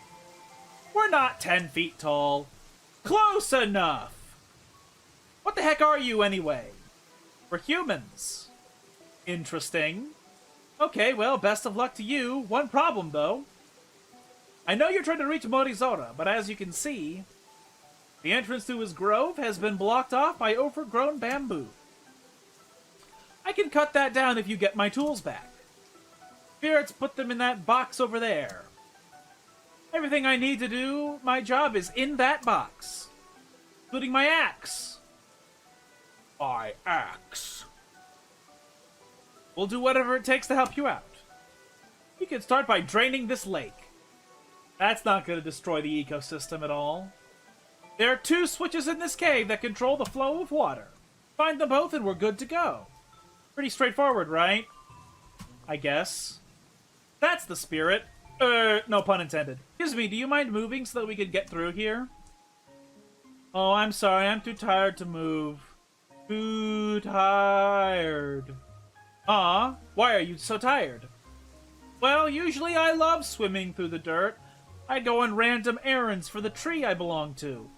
We're not 10 feet tall. Close enough! What the heck are you anyway? We're humans. Interesting. Okay, well, best of luck to you. One problem, though. I know you're trying to reach Morizota, but as you can see, the entrance to his grove has been blocked off by overgrown bamboo. I can cut that down if you get my tools back. Spirits put them in that box over there. Everything I need to do my job is in that box, including my axe. My axe. We'll do whatever it takes to help you out. You can start by draining this lake. That's not going to destroy the ecosystem at all. There are 2 switches in this cave that control the flow of water. Find them both and we're good to go. Pretty straightforward, right? I guess. That's the spirit. No pun intended. Excuse me, do you mind moving so that we can get through here? Oh, I'm sorry, I'm too tired to move. Too tired. Aw, why are you so tired? Well, usually I love swimming through the dirt. I go on random errands for the tree I belong to.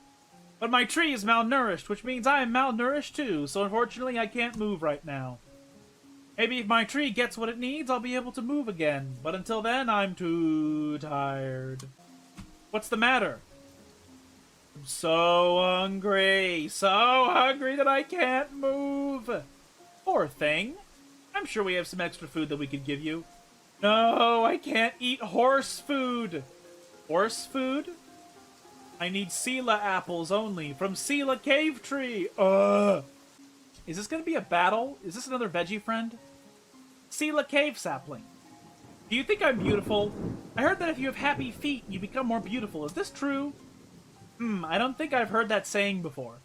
But my tree is malnourished, which means I am malnourished too, so unfortunately I can't move right now. Maybe if my tree gets what it needs, I'll be able to move again. But until then, I'm too tired. What's the matter? I'm so hungry that I can't move. Poor thing. I'm sure we have some extra food that we could give you. No, I can't eat horse food. Horse food? I need Sela apples only from Sela Cave Tree. Is this gonna be a battle? Is this another veggie friend? Sela Cave Sapling. Do you think I'm beautiful? I heard that if you have happy feet, you become more beautiful. Is this true? I don't think I've heard that saying before.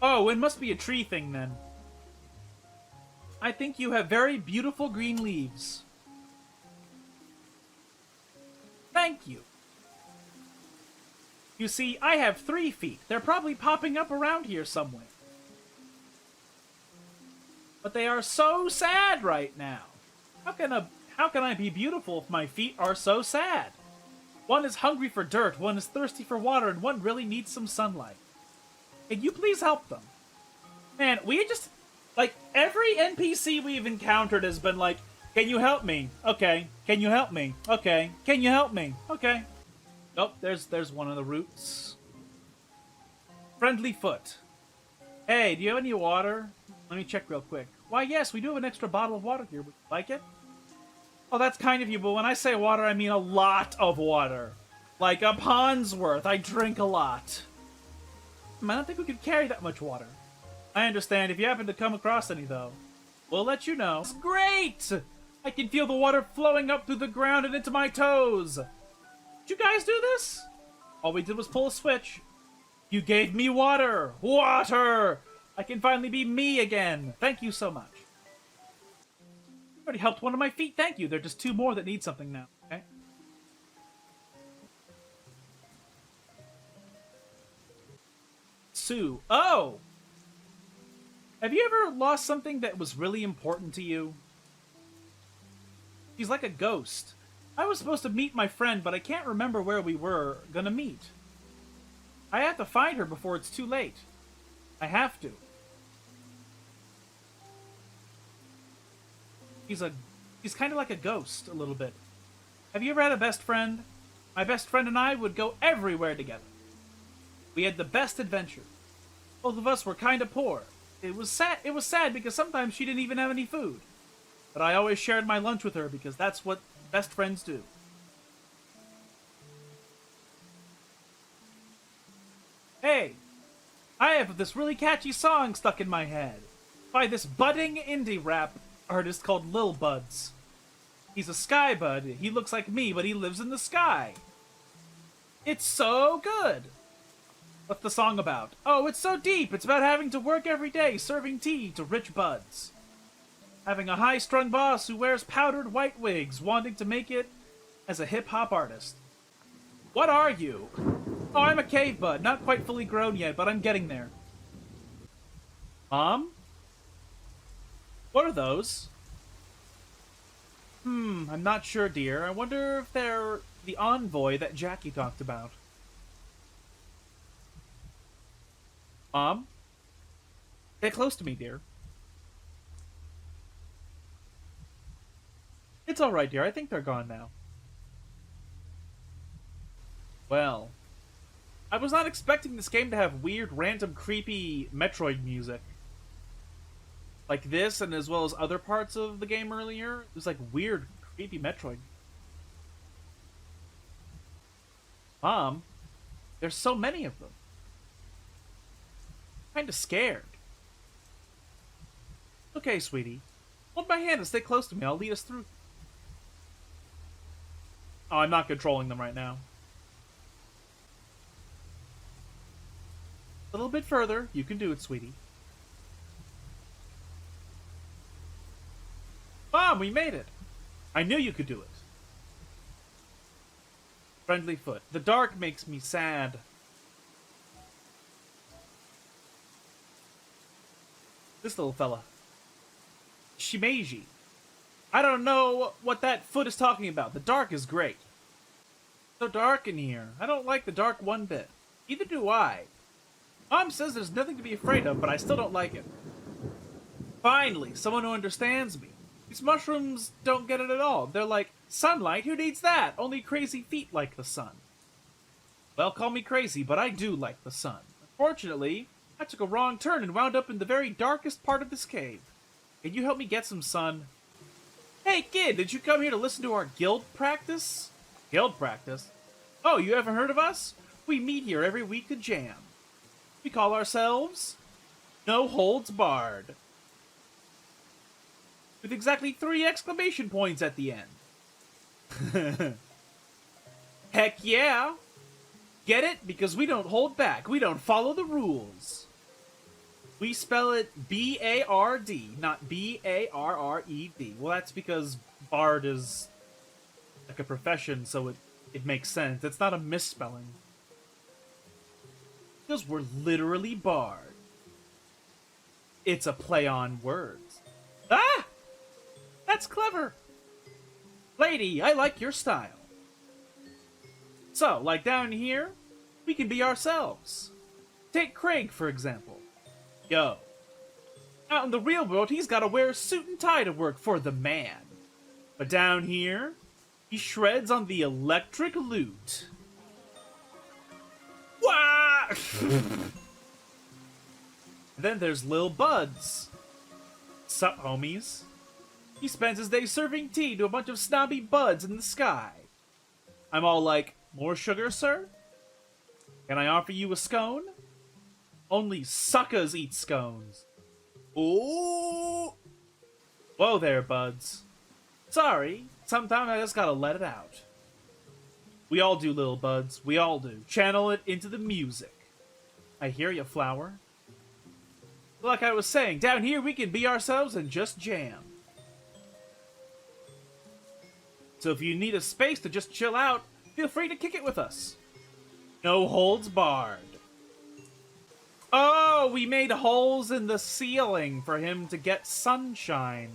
Oh, it must be a tree thing then. I think you have very beautiful green leaves. Thank you. You see, I have 3 feet. They're probably popping up around here somewhere. But they are so sad right now. How can I be beautiful if my feet are so sad? One is hungry for dirt, one is thirsty for water, and one really needs some sunlight. Can you please help them? Man, we just... Like, every NPC we've encountered has been like, can you help me? Okay. Can you help me? Okay. Can you help me? Okay. Oh, there's one of the roots. Friendly foot. Hey, do you have any water? Let me check real quick. Why, yes, we do have an extra bottle of water here. Would you like it? Oh, that's kind of you, but when I say water, I mean a lot of water. Like a pond's worth. I drink a lot. I don't think we could carry that much water. I understand. If you happen to come across any, though, we'll let you know. It's great! I can feel the water flowing up through the ground and into my toes. Did you guys do this? All we did was pull a switch. You gave me water! Water! I can finally be me again. Thank you so much. You already helped one of my feet. Thank you. There are just 2 more that need something now. Okay. Sue. Oh! Have you ever lost something that was really important to you? She's like a ghost. I was supposed to meet my friend, but I can't remember where we were gonna meet. I have to find her before it's too late. I have to. She's kind of like a ghost, a little bit. Have you ever had a best friend? My best friend and I would go everywhere together. We had the best adventure. Both of us were kind of poor. It was sad because sometimes she didn't even have any food. But I always shared my lunch with her because that's what best friends do. Hey, I have this really catchy song stuck in my head by this budding indie rap artist called Lil Buds. He's a sky bud. He looks like me, but he lives in the sky. It's so good. What's the song about? Oh, it's so deep. It's about having to work every day serving tea to rich buds. Having a high-strung boss who wears powdered white wigs, wanting to make it as a hip-hop artist. What are you? Oh, I'm a cave bud. Not quite fully grown yet, but I'm getting there. Mom? What are those? I'm not sure, dear. I wonder if they're the envoy that Jackie talked about. Mom? Get close to me, dear. It's alright, dear. I think they're gone now. Well, I was not expecting this game to have weird, random, creepy Metroid music. Like this, and as well as other parts of the game earlier. It was like weird, creepy Metroid. Mom, there's so many of them. I'm kinda scared. Okay, sweetie. Hold my hand and stay close to me. I'll lead us through. Oh, I'm not controlling them right now. A little bit further. You can do it, sweetie. Mom, we made it! I knew you could do it. Friendly foot. The dark makes me sad. This little fella. Shimeji. I don't know what that foot is talking about. The dark is great. So dark in here. I don't like the dark one bit. Neither do I. Mom says there's nothing to be afraid of, but I still don't like it. Finally, someone who understands me. These mushrooms don't get it at all. They're like, sunlight? Who needs that? Only crazy feet like the sun. Well, call me crazy, but I do like the sun. Unfortunately, I took a wrong turn and wound up in the very darkest part of this cave. Can you help me get some sun? Hey, kid, did you come here to listen to our guild practice? Guild practice? Oh, you haven't heard of us? We meet here every week to jam. We call ourselves No Holds Barred. With exactly 3 exclamation points at the end. Heck yeah! Get it? Because we don't hold back. We don't follow the rules. We spell it B-A-R-D, not B-A-R-R-E-D. Well, that's because bard is like a profession, so it makes sense. It's not a misspelling. Because we're literally bard. It's a play on words. Ah! That's clever! Lady, I like your style. So, like down here, we can be ourselves. Take Craig, for example. Yo. Out in the real world, he's gotta wear a suit and tie to work for the man. But down here, he shreds on the electric lute. Wah! Then there's Lil Buds. Sup, homies? He spends his day serving tea to a bunch of snobby buds in the sky. I'm all like, more sugar, sir? Can I offer you a scone? Only suckers eat scones. Ooh! Whoa there, buds. Sorry, sometimes I just gotta let it out. We all do, little buds. We all do. Channel it into the music. I hear ya, flower. Like I was saying, down here we can be ourselves and just jam. So if you need a space to just chill out, feel free to kick it with us. No holds barred. Oh, we made holes in the ceiling for him to get sunshine.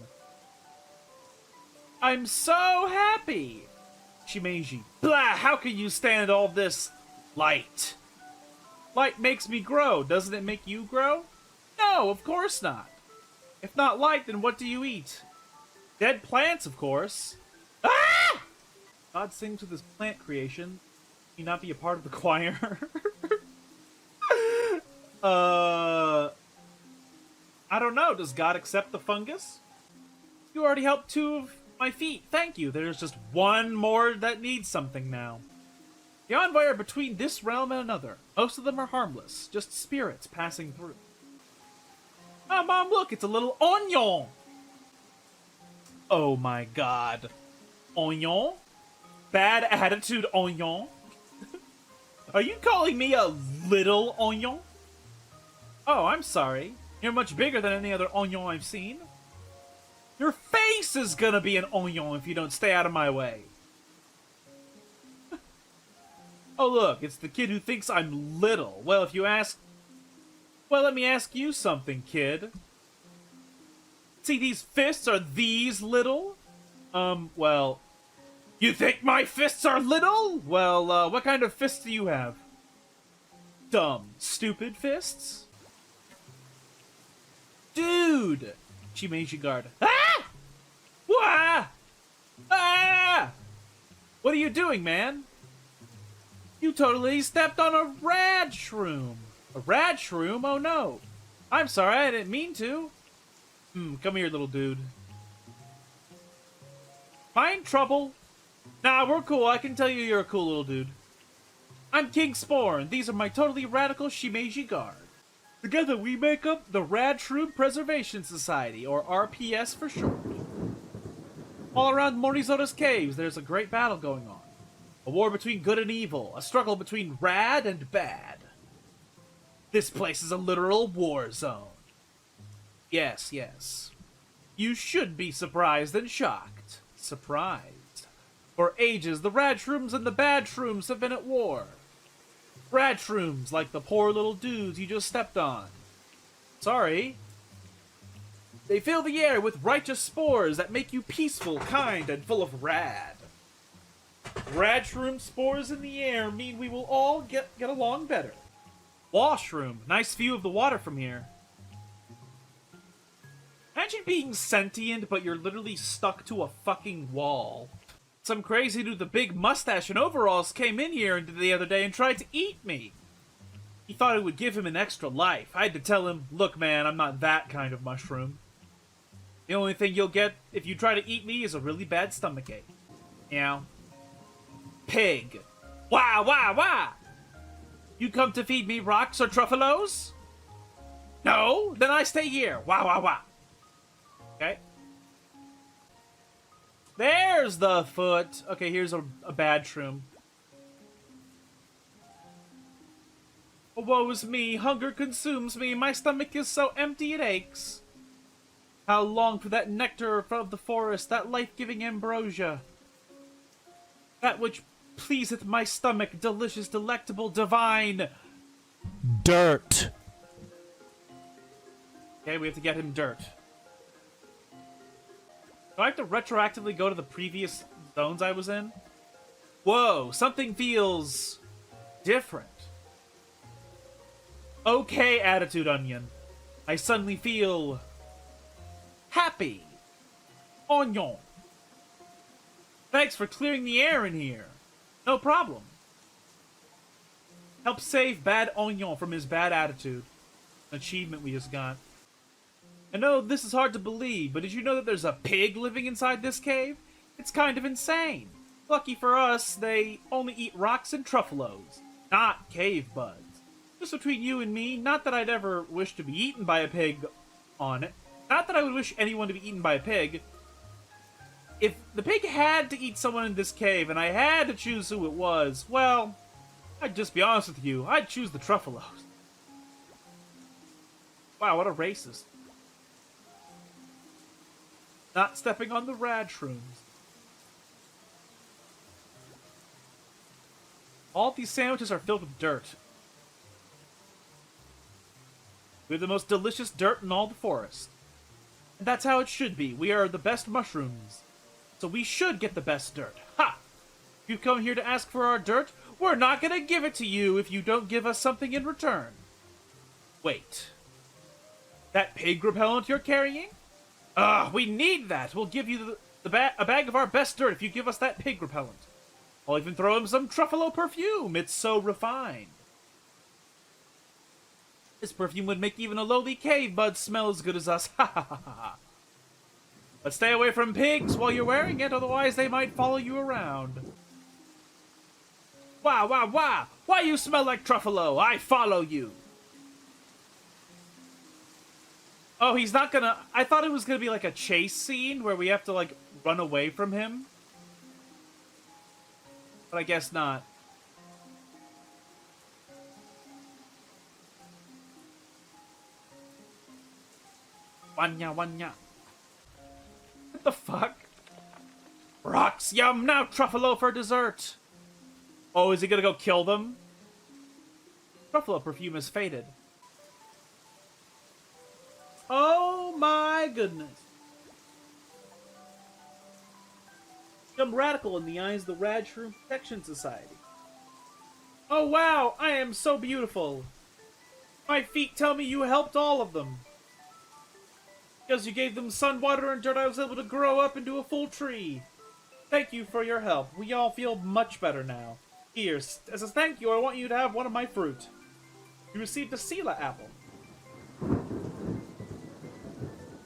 I'm so happy. Shimeji. Blah, how can you stand all this light? Light makes me grow. Doesn't it make you grow? No, of course not. If not light, then what do you eat? Dead plants, of course. Ah! God sings with his plant creation. Can you not be a part of the choir? I don't know. Does God accept the fungus? You already helped 2 of my feet. Thank you. There's just 1 more that needs something now. The envoy are between this realm and another. Most of them are harmless. Just spirits passing through. Oh, Mom, look. It's a little onion. Oh, my God. Onion? Bad attitude onion? Are you calling me a little onion? Oh, I'm sorry. You're much bigger than any other onion I've seen. Your face is gonna be an onion if you don't stay out of my way. Oh, look, it's the kid who thinks I'm little. Well, if you ask... Well, let me ask you something, kid. See, these fists are these little? Well... You think my fists are little? Well, what kind of fists do you have? Dumb, stupid fists? Dude! Shimeji guard. Ah! Wah! Ah! What are you doing, man? You totally stepped on a rad shroom. A rad shroom? Oh no. I'm sorry, I didn't mean to. Come here, little dude. Find trouble? Nah, we're cool. I can tell you're a cool little dude. I'm King Spore, and these are my totally radical Shimeji guard. Together we make up the Rad Shroom Preservation Society, or RPS for short. All around Morizota's caves, there's a great battle going on. A war between good and evil, a struggle between rad and bad. This place is a literal war zone. Yes, yes. You should be surprised and shocked. Surprised. For ages, the Radshrooms and the Badshrooms have been at war. Radshrooms, like the poor little dudes you just stepped on. Sorry. They fill the air with righteous spores that make you peaceful, kind, and full of rad. Radshroom spores in the air mean we will all get along better. Washroom, nice view of the water from here. Imagine being sentient, but you're literally stuck to a fucking wall. Some crazy dude with a big mustache and overalls came in here the other day and tried to eat me. He thought it would give him an extra life. I had to tell him, look man, I'm not that kind of mushroom. The only thing you'll get if you try to eat me is a really bad stomachache. Meow. Pig. Wah, wah, wah! You come to feed me rocks or truffalos? No? Then I stay here. Wah, wah, wah. Okay. There's the foot. Okay, here's a bad shroom. Oh, woe is me. Hunger consumes me. My stomach is so empty it aches. How long for that nectar of the forest, that life-giving ambrosia? That which pleaseth my stomach, delicious, delectable, divine. Dirt. Okay, we have to get him dirt. Do I have to retroactively go to the previous zones I was in? Whoa, something feels different. Okay, Attitude Onion. I suddenly feel happy. Onion. Thanks for clearing the air in here. No problem. Help save Bad Onion from his bad attitude. An achievement we just got. I know this is hard to believe, but did you know that there's a pig living inside this cave? It's kind of insane. Lucky for us, they only eat rocks and truffalos, not cave buds. Just between you and me, not that I'd ever wish to be eaten by a pig on it. Not that I would wish anyone to be eaten by a pig. If the pig had to eat someone in this cave and I had to choose who it was, well, I'd just be honest with you. I'd choose the truffalos. Wow, what a racist. Not stepping on the radshrooms. All these sandwiches are filled with dirt. We have the most delicious dirt in all the forest. And that's how it should be. We are the best mushrooms. So we should get the best dirt. Ha! If you come here to ask for our dirt, we're not gonna give it to you if you don't give us something in return. Wait. That pig repellent you're carrying? We need that. We'll give you a bag of our best dirt if you give us that pig repellent. I'll even throw him some truffalo perfume. It's so refined. This perfume would make even a lowly cave bud smell as good as us. Ha ha ha ha. But stay away from pigs while you're wearing it, otherwise they might follow you around. Wah, wah, wah! Why you smell like truffalo? I follow you! Oh, he's not gonna... I thought it was gonna be like a chase scene where we have to, like, run away from him. But I guess not. Wanya, wanya. What the fuck? Rocks, yum! Now truffalo for dessert! Oh, is he gonna go kill them? Truffalo perfume has faded. Oh my goodness. Become radical in the eyes of the Radshroom Protection Society. Oh wow, I am so beautiful. My feet tell me you helped all of them. Because you gave them sun, water, and dirt, I was able to grow up into a full tree. Thank you for your help. We all feel much better now. Here, as a thank you, I want you to have one of my fruit. You received a Sela apple.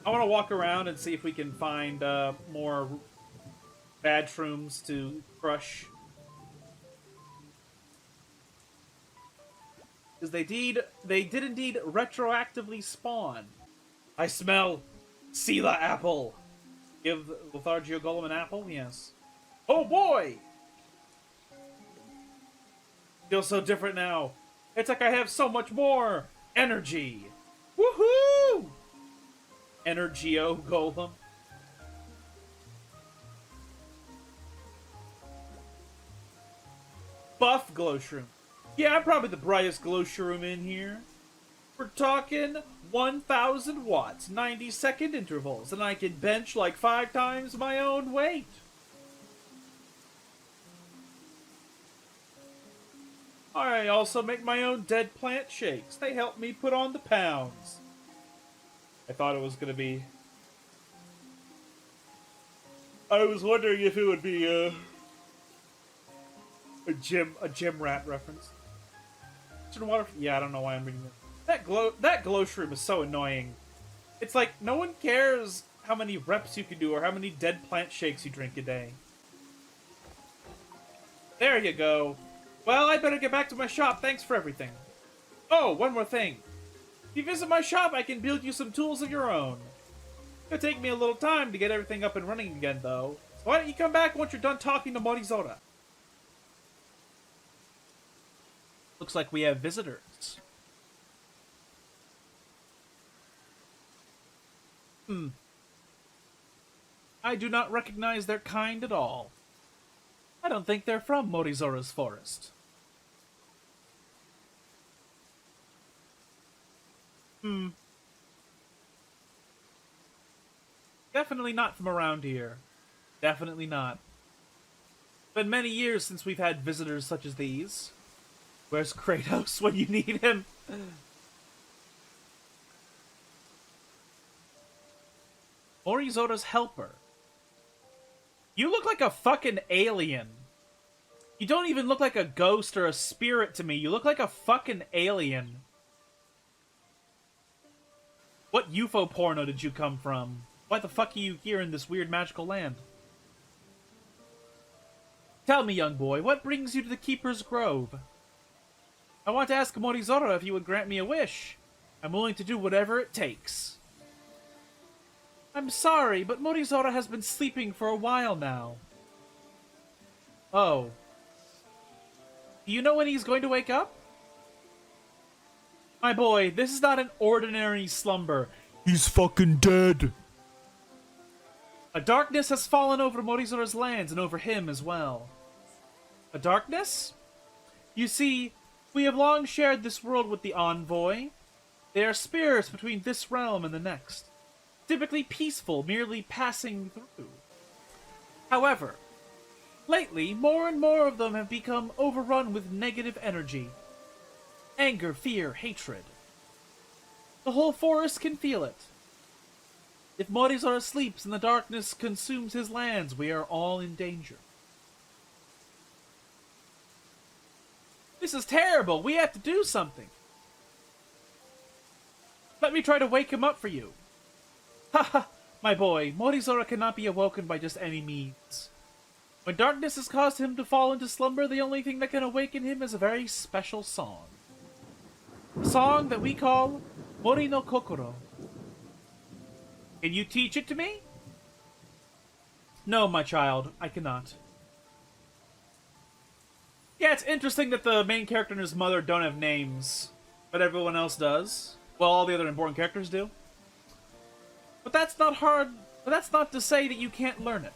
I want to walk around and see if we can find more bad shrooms to crush. Because they did indeed retroactively spawn. I smell Sela apple. Give Lethargio Golem an apple? Yes. Oh boy! Feels so different now. It's like I have so much more. Energy! Woohoo! Energio Golem. Buff glow shroom. Yeah, I'm probably the brightest glow shroom in here. We're talking 1,000 watts, 90-second intervals, and I can bench like 5 times my own weight. I also make my own dead plant shakes. They help me put on the pounds. I thought it was gonna be... I was wondering if it would be a gym rat reference. Water. Yeah, I don't know why I'm reading that. That glow shroom is so annoying. It's like no one cares how many reps you can do or how many dead plant shakes you drink a day. There you go. Well, I better get back to my shop. Thanks for everything. Oh, one more thing. If you visit my shop, I can build you some tools of your own. It'll take me a little time to get everything up and running again, though. So why don't you come back once you're done talking to Morizora? Looks like we have visitors. I do not recognize their kind at all. I don't think they're from Morizora's forest. Definitely not from around here. Definitely not. Been many years since we've had visitors such as these. Where's Kratos when you need him? Morizora's helper. You look like a fucking alien. You don't even look like a ghost or a spirit to me. You look like a fucking alien. What UFO porno did you come from? Why the fuck are you here in this weird magical land? Tell me, young boy, what brings you to the Keeper's Grove? I want to ask Morizora if he would grant me a wish. I'm willing to do whatever it takes. I'm sorry, but Morizora has been sleeping for a while now. Oh. Do you know when he's going to wake up? My boy, this is not an ordinary slumber. He's fucking dead. A darkness has fallen over Morizora's lands and over him as well. A darkness? You see, we have long shared this world with the Envoy. They are spirits between this realm and the next. Typically peaceful, merely passing through. However, lately, more and more of them have become overrun with negative energy. Anger, fear, hatred. The whole forest can feel it. If Morizora sleeps and the darkness consumes his lands, we are all in danger. This is terrible. We have to do something. Let me try to wake him up for you. Haha, my boy, Morizora cannot be awoken by just any means. When darkness has caused him to fall into slumber, the only thing that can awaken him is a very special song. A song that we call Mori no Kokoro. Can you teach it to me? No, my child, I cannot. Yeah, it's interesting that the main character and his mother don't have names, but everyone else does. Well, all the other important characters do. But that's not hard. But that's not to say that you can't learn it.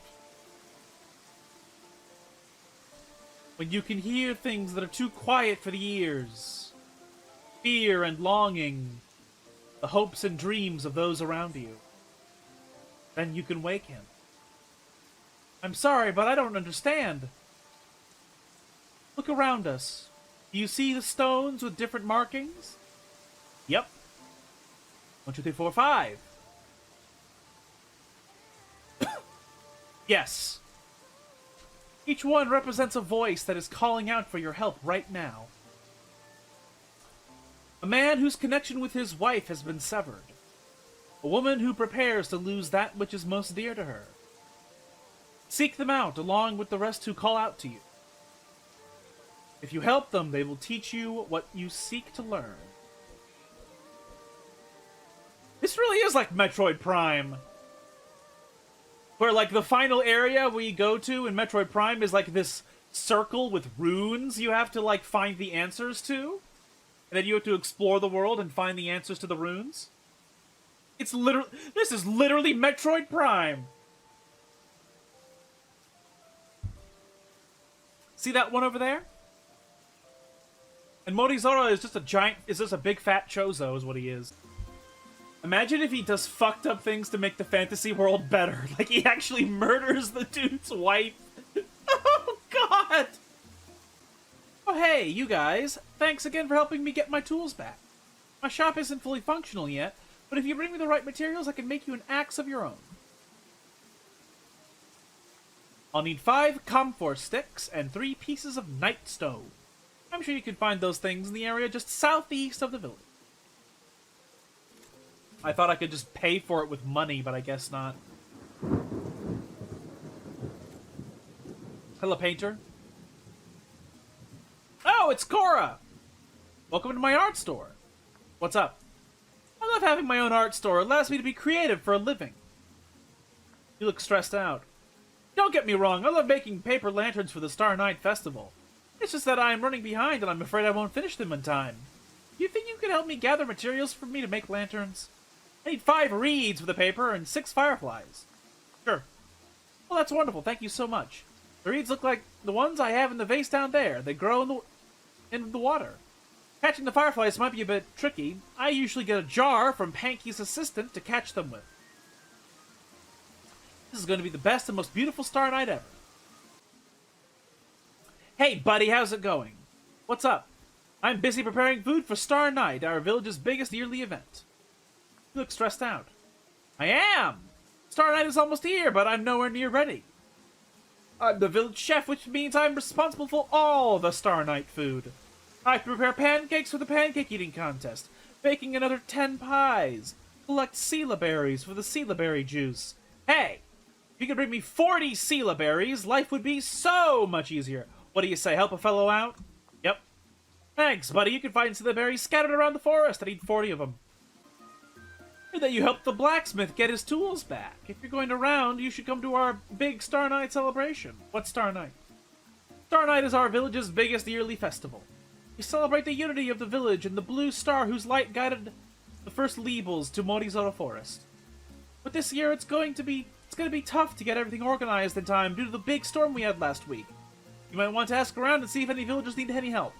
When you can hear things that are too quiet for the ears, fear and longing, the hopes and dreams of those around you, then you can wake him. I'm sorry, but I don't understand. Look around us. Do you see the stones with different markings? Yep. 1, 2, 3, 4, 5. Yes. Each one represents a voice that is calling out for your help right now. A man whose connection with his wife has been severed. A woman who prepares to lose that which is most dear to her. Seek them out along with the rest who call out to you. If you help them, they will teach you what you seek to learn. This really is like Metroid Prime. Where, like, the final area we go to in Metroid Prime is, like, this circle with runes you have to, like, find the answers to. and then you have to explore the world and find the answers to the runes. It's literally, this is literally Metroid Prime. See that one over there? And Morizora is just a big fat chozo is what he is. Imagine if he does fucked up things to make the fantasy world better. Like he actually murders the dude's wife. Oh, God! Oh, hey, you guys. Thanks again for helping me get my tools back. My shop isn't fully functional yet, but if you bring me the right materials, I can make you an axe of your own. I'll need 5 camphor sticks and 3 pieces of nightstone. I'm sure you can find those things in the area just southeast of the village. I thought I could just pay for it with money, but I guess not. Hello, painter. Oh, it's Cora! Welcome to my art store. What's up? I love having my own art store. It allows me to be creative for a living. You look stressed out. Don't get me wrong, I love making paper lanterns for the Star Night Festival. It's just that I'm running behind and I'm afraid I won't finish them in time. You think you could help me gather materials for me to make lanterns? I need 5 reeds for the paper and 6 fireflies. Sure. Well, that's wonderful. Thank you so much. The reeds look like the ones I have in the vase down there. They grow in the water. Catching the fireflies might be a bit tricky. I usually get a jar from Panky's assistant to catch them with. This is going to be the best and most beautiful Star Night ever. Hey, buddy, how's it going? What's up? I'm busy preparing food for Star Night, our village's biggest yearly event. You look stressed out. I am! Star Night is almost here, but I'm nowhere near ready. I'm the village chef, which means I'm responsible for all the Star Night food. I have to prepare pancakes for the pancake eating contest, baking another 10 pies, collect Sela berries for the Sela berry juice. Hey, if you could bring me 40 Sela berries, life would be so much easier. What do you say, help a fellow out? Yep. Thanks, buddy. You can find Sela berries scattered around the forest. I need 40 of them. And then you help the blacksmith get his tools back. If you're going around, you should come to our big Star Night celebration. What's Star Night? Star Night is our village's biggest yearly festival. We celebrate the unity of the village and the blue star whose light guided the first Leebles to Morizora Forest. But this year it's going to be tough to get everything organized in time due to the big storm we had last week. You might want to ask around and see if any villagers need any help.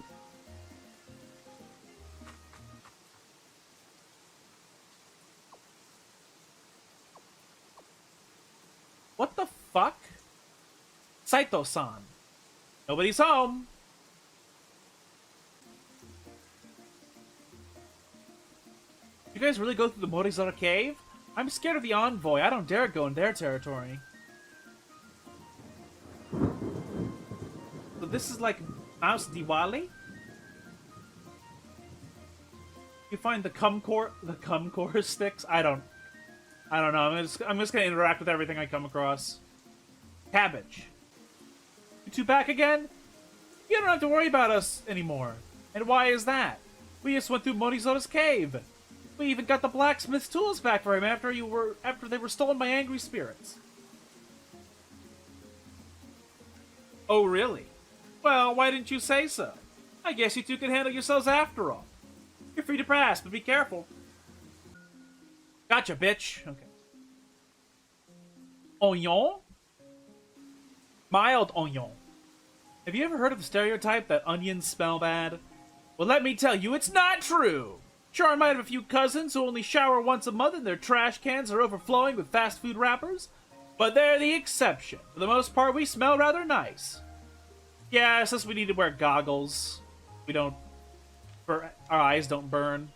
What the fuck? Saito-san. Nobody's home. You guys really go through the Morizora cave? I'm scared of the envoy. I don't dare go in their territory. So this is like Mouse Diwali? You find the Kumcore sticks? I don't know. I'm just gonna interact with everything I come across. Cabbage. You two back again? You don't have to worry about us anymore. And why is that? We just went through Morizora's cave. We even got the blacksmith's tools back for him after they were stolen by angry spirits. Oh, really? Well, why didn't you say so? I guess you two can handle yourselves after all. You're free to pass, but be careful. Gotcha, bitch. Okay. Onion? Mild onion. Have you ever heard of the stereotype that onions smell bad? Well, let me tell you, it's not true! Sure, I might have a few cousins who only shower once a month and their trash cans are overflowing with fast food wrappers, but they're the exception. For the most part, we smell rather nice. Yeah, it's just we need to wear goggles. Our eyes don't burn.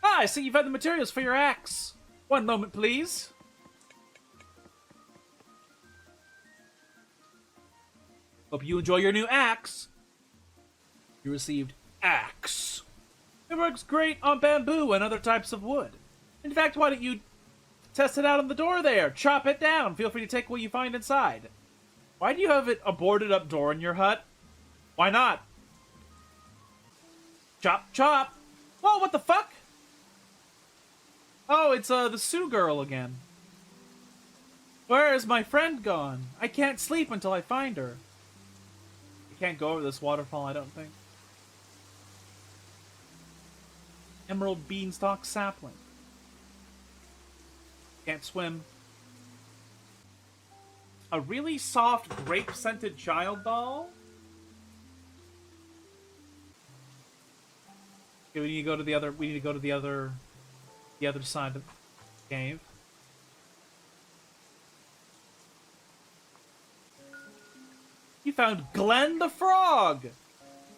Ah, I see you've had the materials for your axe. One moment, please. Hope you enjoy your new axe. You received axe. It works great on bamboo and other types of wood. In fact, why don't you test it out on the door there? Chop it down. Feel free to take what you find inside. Why do you have a boarded up door in your hut? Why not? Chop, chop. Whoa, what the fuck? Oh, it's the Sue girl again. Where is my friend gone? I can't sleep until I find her. I can't go over this waterfall, I don't think. emerald beanstalk sapling. Can't swim. A really soft grape-scented child doll? Okay, we need to go to the other. We need to go to the other side of the cave. You found Glenn the frog.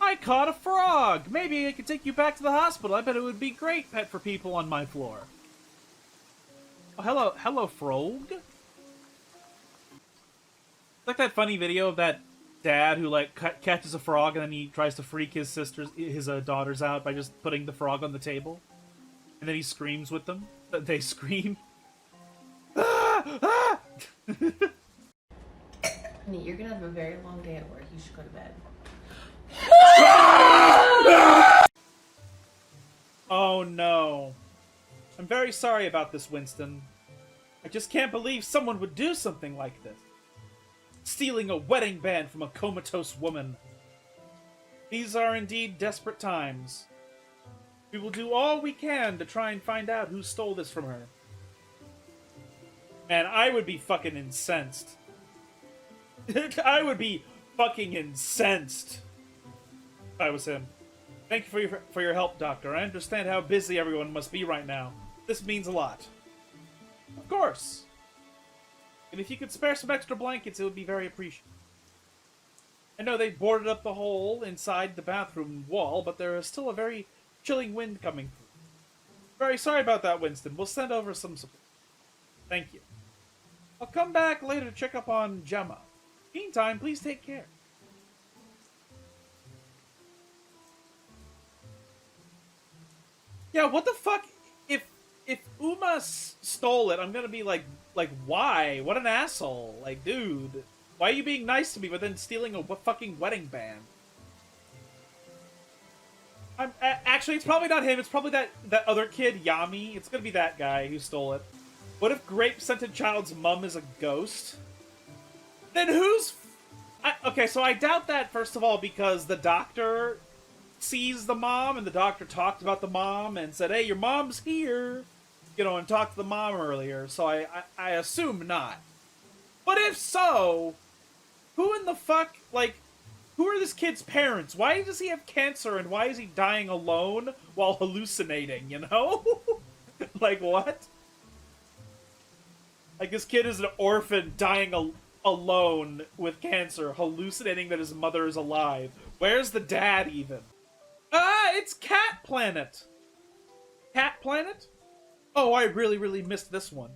I caught a frog. Maybe I could take you back to the hospital. I bet it would be great pet for people on my floor. Oh, hello, frog. It's like that funny video of that dad who like catches a frog and then he tries to freak his daughters out by just putting the frog on the table, and then he screams with them. They scream. Ah! Ah! Honey, you're gonna have a very long day at work. You should go to bed. Oh no. I'm very sorry about this, Winston. I just can't believe someone would do something like this. Stealing a wedding band from a comatose woman. These are indeed desperate times. We will do all we can to try and find out who stole this from her. Man, I would be fucking incensed. I would be fucking incensed if I was him. Thank you for your help, Doctor. I understand how busy everyone must be right now. This means a lot. Of course. And if you could spare some extra blankets, it would be very appreciated. I know they boarded up the hole inside the bathroom wall, but there is still a very chilling wind coming through. Very sorry about that, Winston. We'll send over some support. Thank you. I'll come back later to check up on Gemma. Meantime, please take care. Yeah, what the fuck? If Uma stole it, I'm gonna be like, why? What an asshole! Like, dude, why are you being nice to me, but then stealing a fucking wedding band? Actually, it's probably not him. It's probably that other kid, Yami. It's gonna be that guy who stole it. What if Grape-scented child's mum is a ghost? Then who's... okay, so I doubt that, first of all, because the doctor sees the mom, and the doctor talked about the mom and said, hey, your mom's here, you know, and talked to the mom earlier, so I assume not. But if so, who in the fuck, like, who are this kid's parents? Why does he have cancer, and why is he dying alone while hallucinating, you know? Like, what? Like, this kid is an orphan dying alone with cancer, hallucinating that his mother is alive. Where's the dad, even? Ah, it's Cat Planet! Cat Planet? Oh, I really missed this one.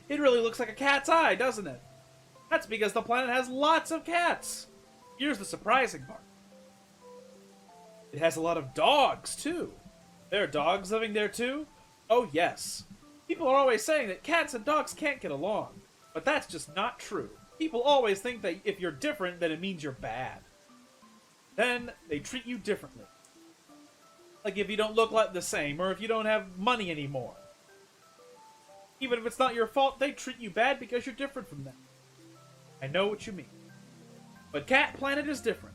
It really looks like a cat's eye, doesn't it? That's because the planet has lots of cats. Here's the surprising part. It has a lot of dogs, too. There are dogs living there, too? Oh, yes. People are always saying that cats and dogs can't get along. But that's just not true. People always think that if you're different, then it means you're bad. Then they treat you differently. Like if you don't look like the same, or if you don't have money anymore. Even if it's not your fault, they treat you bad because you're different from them. I know what you mean. But Cat Planet is different.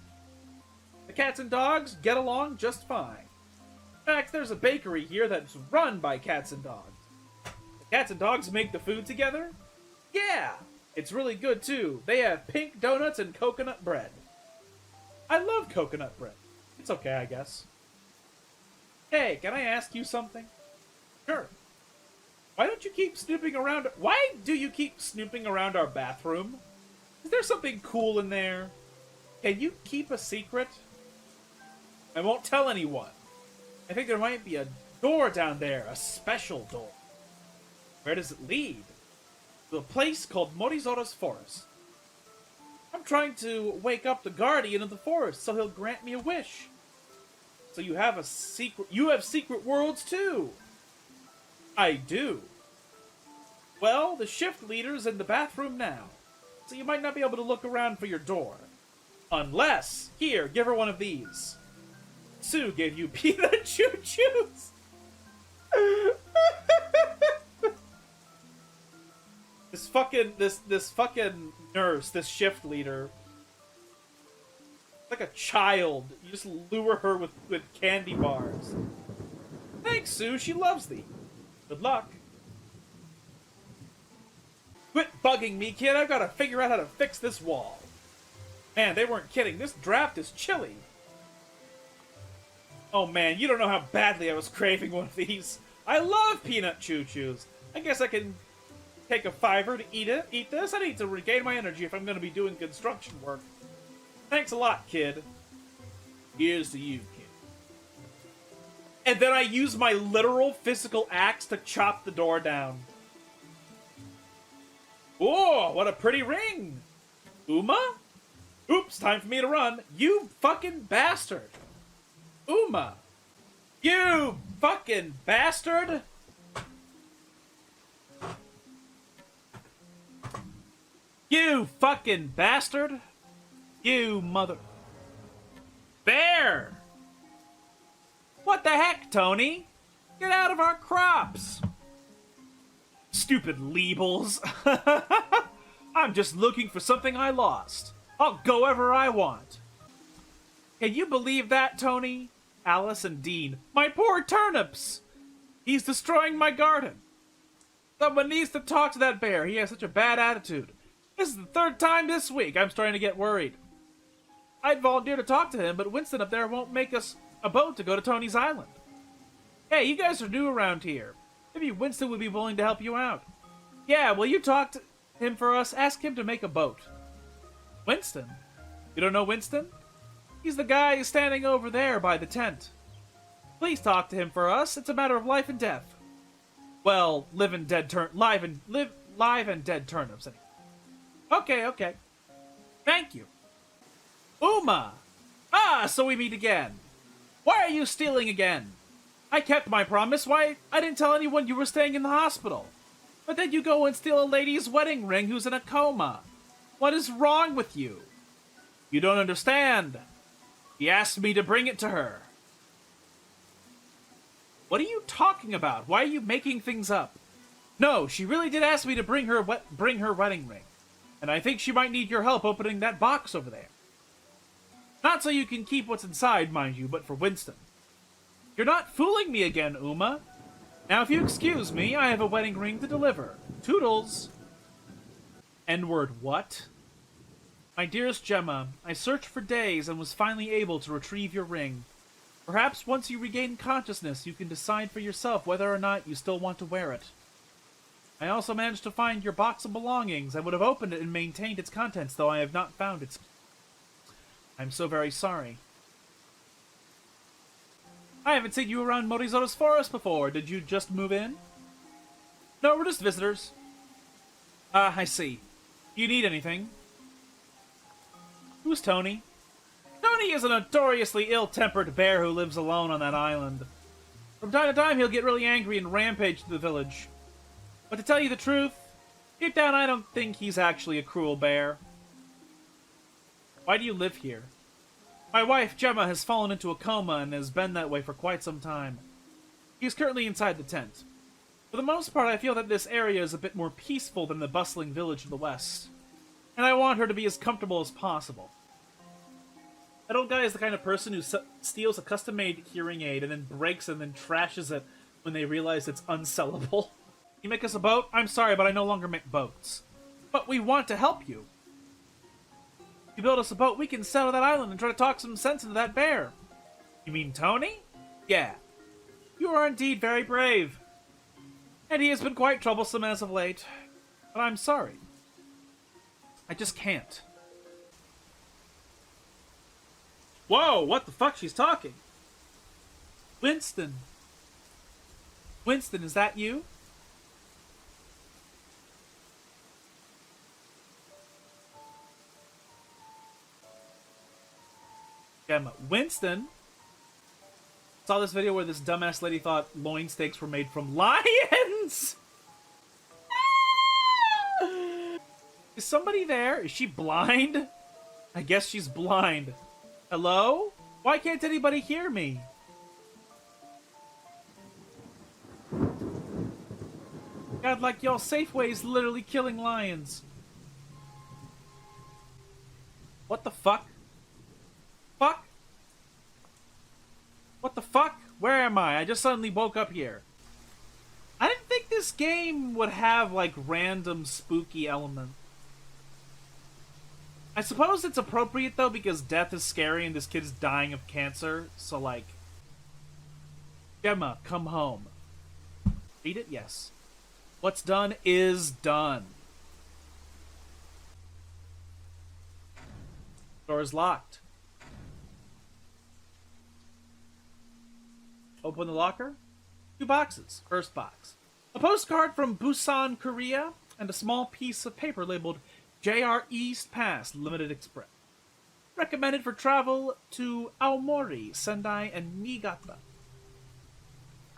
The cats and dogs get along just fine. In fact, there's a bakery here that's run by cats and dogs. The cats and dogs make the food together? Yeah! It's really good too. They have pink donuts and coconut bread. I love coconut bread. It's okay, I guess. Hey, can I ask you something? Sure. Why do you keep snooping around our bathroom? Is there something cool in there? Can you keep a secret? I won't tell anyone. I think there might be a door down there, a special door. Where does it lead? To a place called Morizora's Forest. I'm trying to wake up the guardian of the forest so he'll grant me a wish. So you have secret worlds too. I do. Well, the shift leader's in the bathroom now, so you might not be able to look around for your door. Unless, here, give her one of these. Sue gave you peanut choo-choos. This fucking nurse, this shift leader, like a child. You just lure her with candy bars. Thanks, Sue. She loves thee. Good luck. Quit bugging me, kid. I've got to figure out how to fix this wall. Man, they weren't kidding. This draft is chilly. Oh man, you don't know how badly I was craving one of these. I love peanut choo-choos. I guess I can take a $5 to eat this. I need to regain my energy if I'm going to be doing construction work. Thanks a lot, kid. Here's to you, kid. And then I use my literal physical axe to chop the door down. Oh, what a pretty ring! Uma? Oops, time for me to run. You fucking bastard! Uma! You fucking bastard! You fucking bastard! You mother... Bear! What the heck, Tony? Get out of our crops! Stupid Leebles. I'm just looking for something I lost. I'll go wherever I want. Can you believe that, Tony? Alice and Dean. My poor turnips! He's destroying my garden. Someone needs to talk to that bear. He has such a bad attitude. This is the 3rd time this week. I'm starting to get worried. I'd volunteer to talk to him, but Winston up there won't make us a boat to go to Tony's Island. Hey, you guys are new around here. Maybe Winston would be willing to help you out. Yeah, will you talk to him for us? Ask him to make a boat. Winston? You don't know Winston? He's the guy standing over there by the tent. Please talk to him for us. It's a matter of life and death. Well, live and dead live and dead turnips. Okay. Thank you. Uma! Ah, so we meet again. Why are you stealing again? I kept my promise. Why? I didn't tell anyone you were staying in the hospital. But then you go and steal a lady's wedding ring who's in a coma. What is wrong with you? You don't understand. He asked me to bring it to her. What are you talking about? Why are you making things up? No, she really did ask me to bring her wedding ring. And I think she might need your help opening that box over there. Not so you can keep what's inside, mind you, but for Winston. You're not fooling me again, Uma. Now, if you excuse me, I have a wedding ring to deliver. Toodles. N-word what? My dearest Gemma, I searched for days and was finally able to retrieve your ring. Perhaps once you regain consciousness, you can decide for yourself whether or not you still want to wear it. I also managed to find your box of belongings. I would have opened it and maintained its contents, though I have not found it. I'm so very sorry. I haven't seen you around Morizoto's forest before. Did you just move in? No, we're just visitors. Ah, I see. You need anything? Who's Tony? Tony is a notoriously ill-tempered bear who lives alone on that island. From time to time, he'll get really angry and rampage through the village. But to tell you the truth, deep down I don't think he's actually a cruel bear. Why do you live here? My wife, Gemma, has fallen into a coma and has been that way for quite some time. She is currently inside the tent. For the most part, I feel that this area is a bit more peaceful than the bustling village to the west. And I want her to be as comfortable as possible. That old guy is the kind of person who steals a custom-made hearing aid and then breaks and then trashes it when they realize it's unsellable. You make us a boat? I'm sorry, but I no longer make boats. But we want to help you. If you build us a boat, we can settle that island and try to talk some sense into that bear. You mean Tony? Yeah. You are indeed very brave. And he has been quite troublesome as of late. But I'm sorry. I just can't. Whoa, what the fuck? She's talking. Winston. Winston, is that you? Winston? Saw this video where this dumbass lady thought loin steaks were made from lions! Is somebody there? Is she blind? I guess she's blind. Hello? Why can't anybody hear me? God, like y'all Safeway's literally killing lions. What the fuck? Fuck? What the fuck? Where am I? I just suddenly woke up here. I didn't think this game would have, like, random spooky elements. I suppose it's appropriate, though, because death is scary and this kid is dying of cancer. So, like... Gemma, come home. Read it? Yes. What's done is done. Door is locked. Open the locker. 2 boxes. First box. A postcard from Busan, Korea, and a small piece of paper labeled JR East Pass Limited Express. Recommended for travel to Aomori, Sendai, and Niigata.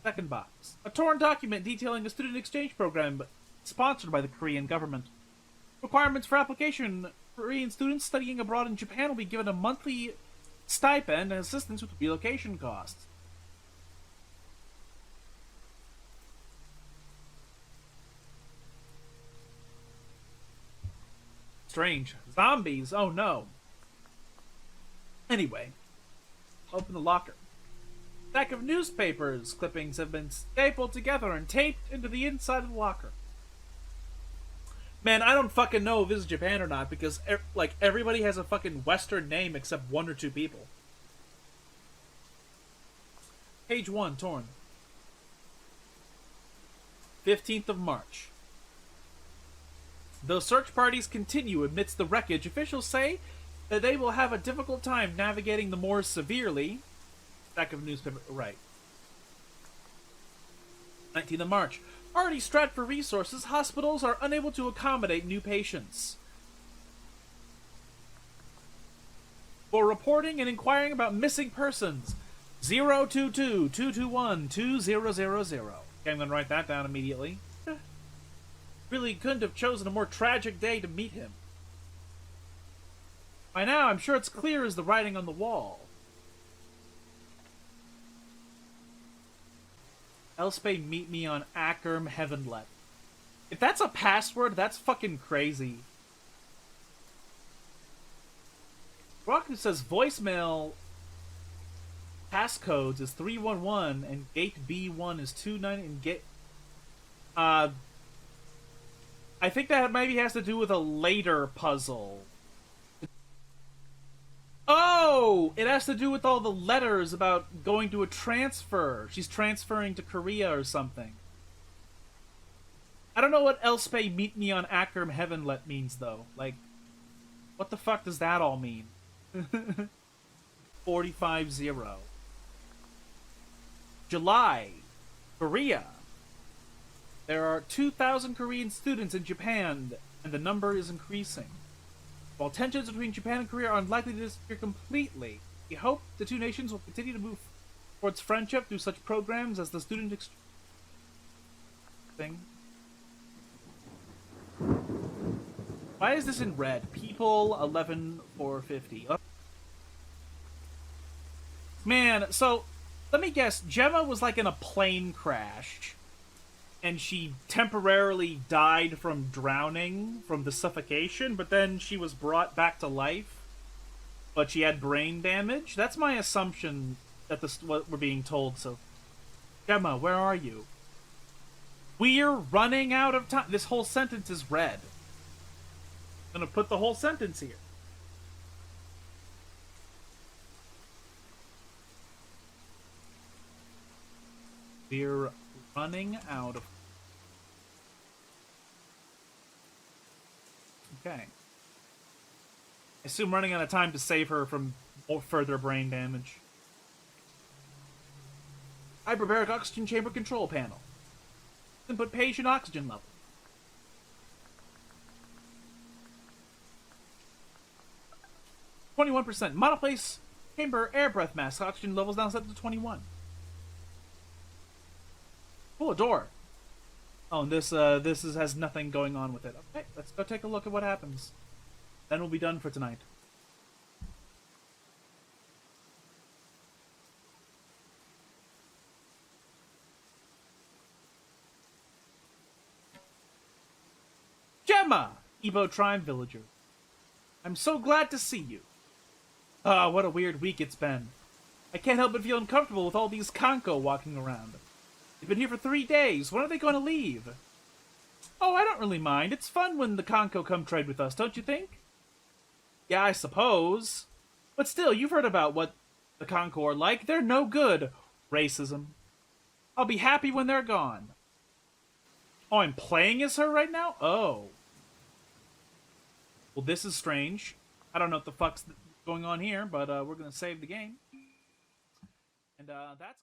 Second box. A torn document detailing a student exchange program sponsored by the Korean government. Requirements for application. Korean students studying abroad in Japan will be given a monthly stipend and assistance with relocation costs. Strange. Zombies. Oh no. Anyway. Open the locker. Stack of newspapers clippings have been stapled together and taped into the inside of the locker. Man, I don't fucking know if this is Japan or not because, like, everybody has a fucking Western name except 1 or 2 people. Page 1, torn. 15th of March. Though search parties continue amidst the wreckage, officials say that they will have a difficult time navigating the more severely... Stack of newspaper... Right. 19th of March. Already strapped for resources, hospitals are unable to accommodate new patients. For reporting and inquiring about missing persons, 022-221-2000. Okay, I'm going to write that down immediately. Really couldn't have chosen a more tragic day to meet him. By now, I'm sure it's clear as the writing on the wall. Elspeth, meet me on Ackerm Heavenlet. If that's a password, that's fucking crazy. Rakuen says voicemail passcodes is 311 and gate B1 is 29 and gate... I think that maybe has to do with a later puzzle. Oh! It has to do with all the letters about going to a transfer. She's transferring to Korea or something. I don't know what Elspeth meet me on Ackerm Heavenlet means, though. Like, what the fuck does that all mean? 45-0. July. Korea. There are 2,000 Korean students in Japan, and the number is increasing. While tensions between Japan and Korea are unlikely to disappear completely, we hope the two nations will continue to move towards friendship through such programs as the student thing. Why is this in red? People 11,450. Man, so let me guess. Gemma was like in a plane crash. And she temporarily died from drowning, from the suffocation, but then she was brought back to life. But she had brain damage? That's my assumption that what we're being told, so... Gemma, where are you? We're running out of time. This whole sentence is red. I'm gonna put the whole sentence here. We're running out of... Okay. I assume running out of time to save her from further brain damage. Hyperbaric oxygen chamber control panel. Input patient oxygen level. 21%. Monoplace chamber air breath mask. Oxygen levels now set to 21. Oh, a door. Oh, and this has nothing going on with it. Okay, let's go take a look at what happens. Then we'll be done for tonight. Gemma! Ebo Trime Villager. I'm so glad to see you. Ah, what a weird week it's been. I can't help but feel uncomfortable with all these Kanko walking around. They've been here for 3 days. When are they going to leave? Oh, I don't really mind. It's fun when the Kanko come trade with us, don't you think? Yeah, I suppose. But still, you've heard about what the Kanko are like. They're no good. Racism. I'll be happy when they're gone. Oh, I'm playing as her right now? Oh. Well, this is strange. I don't know what the fuck's going on here, but we're going to save the game. And that's...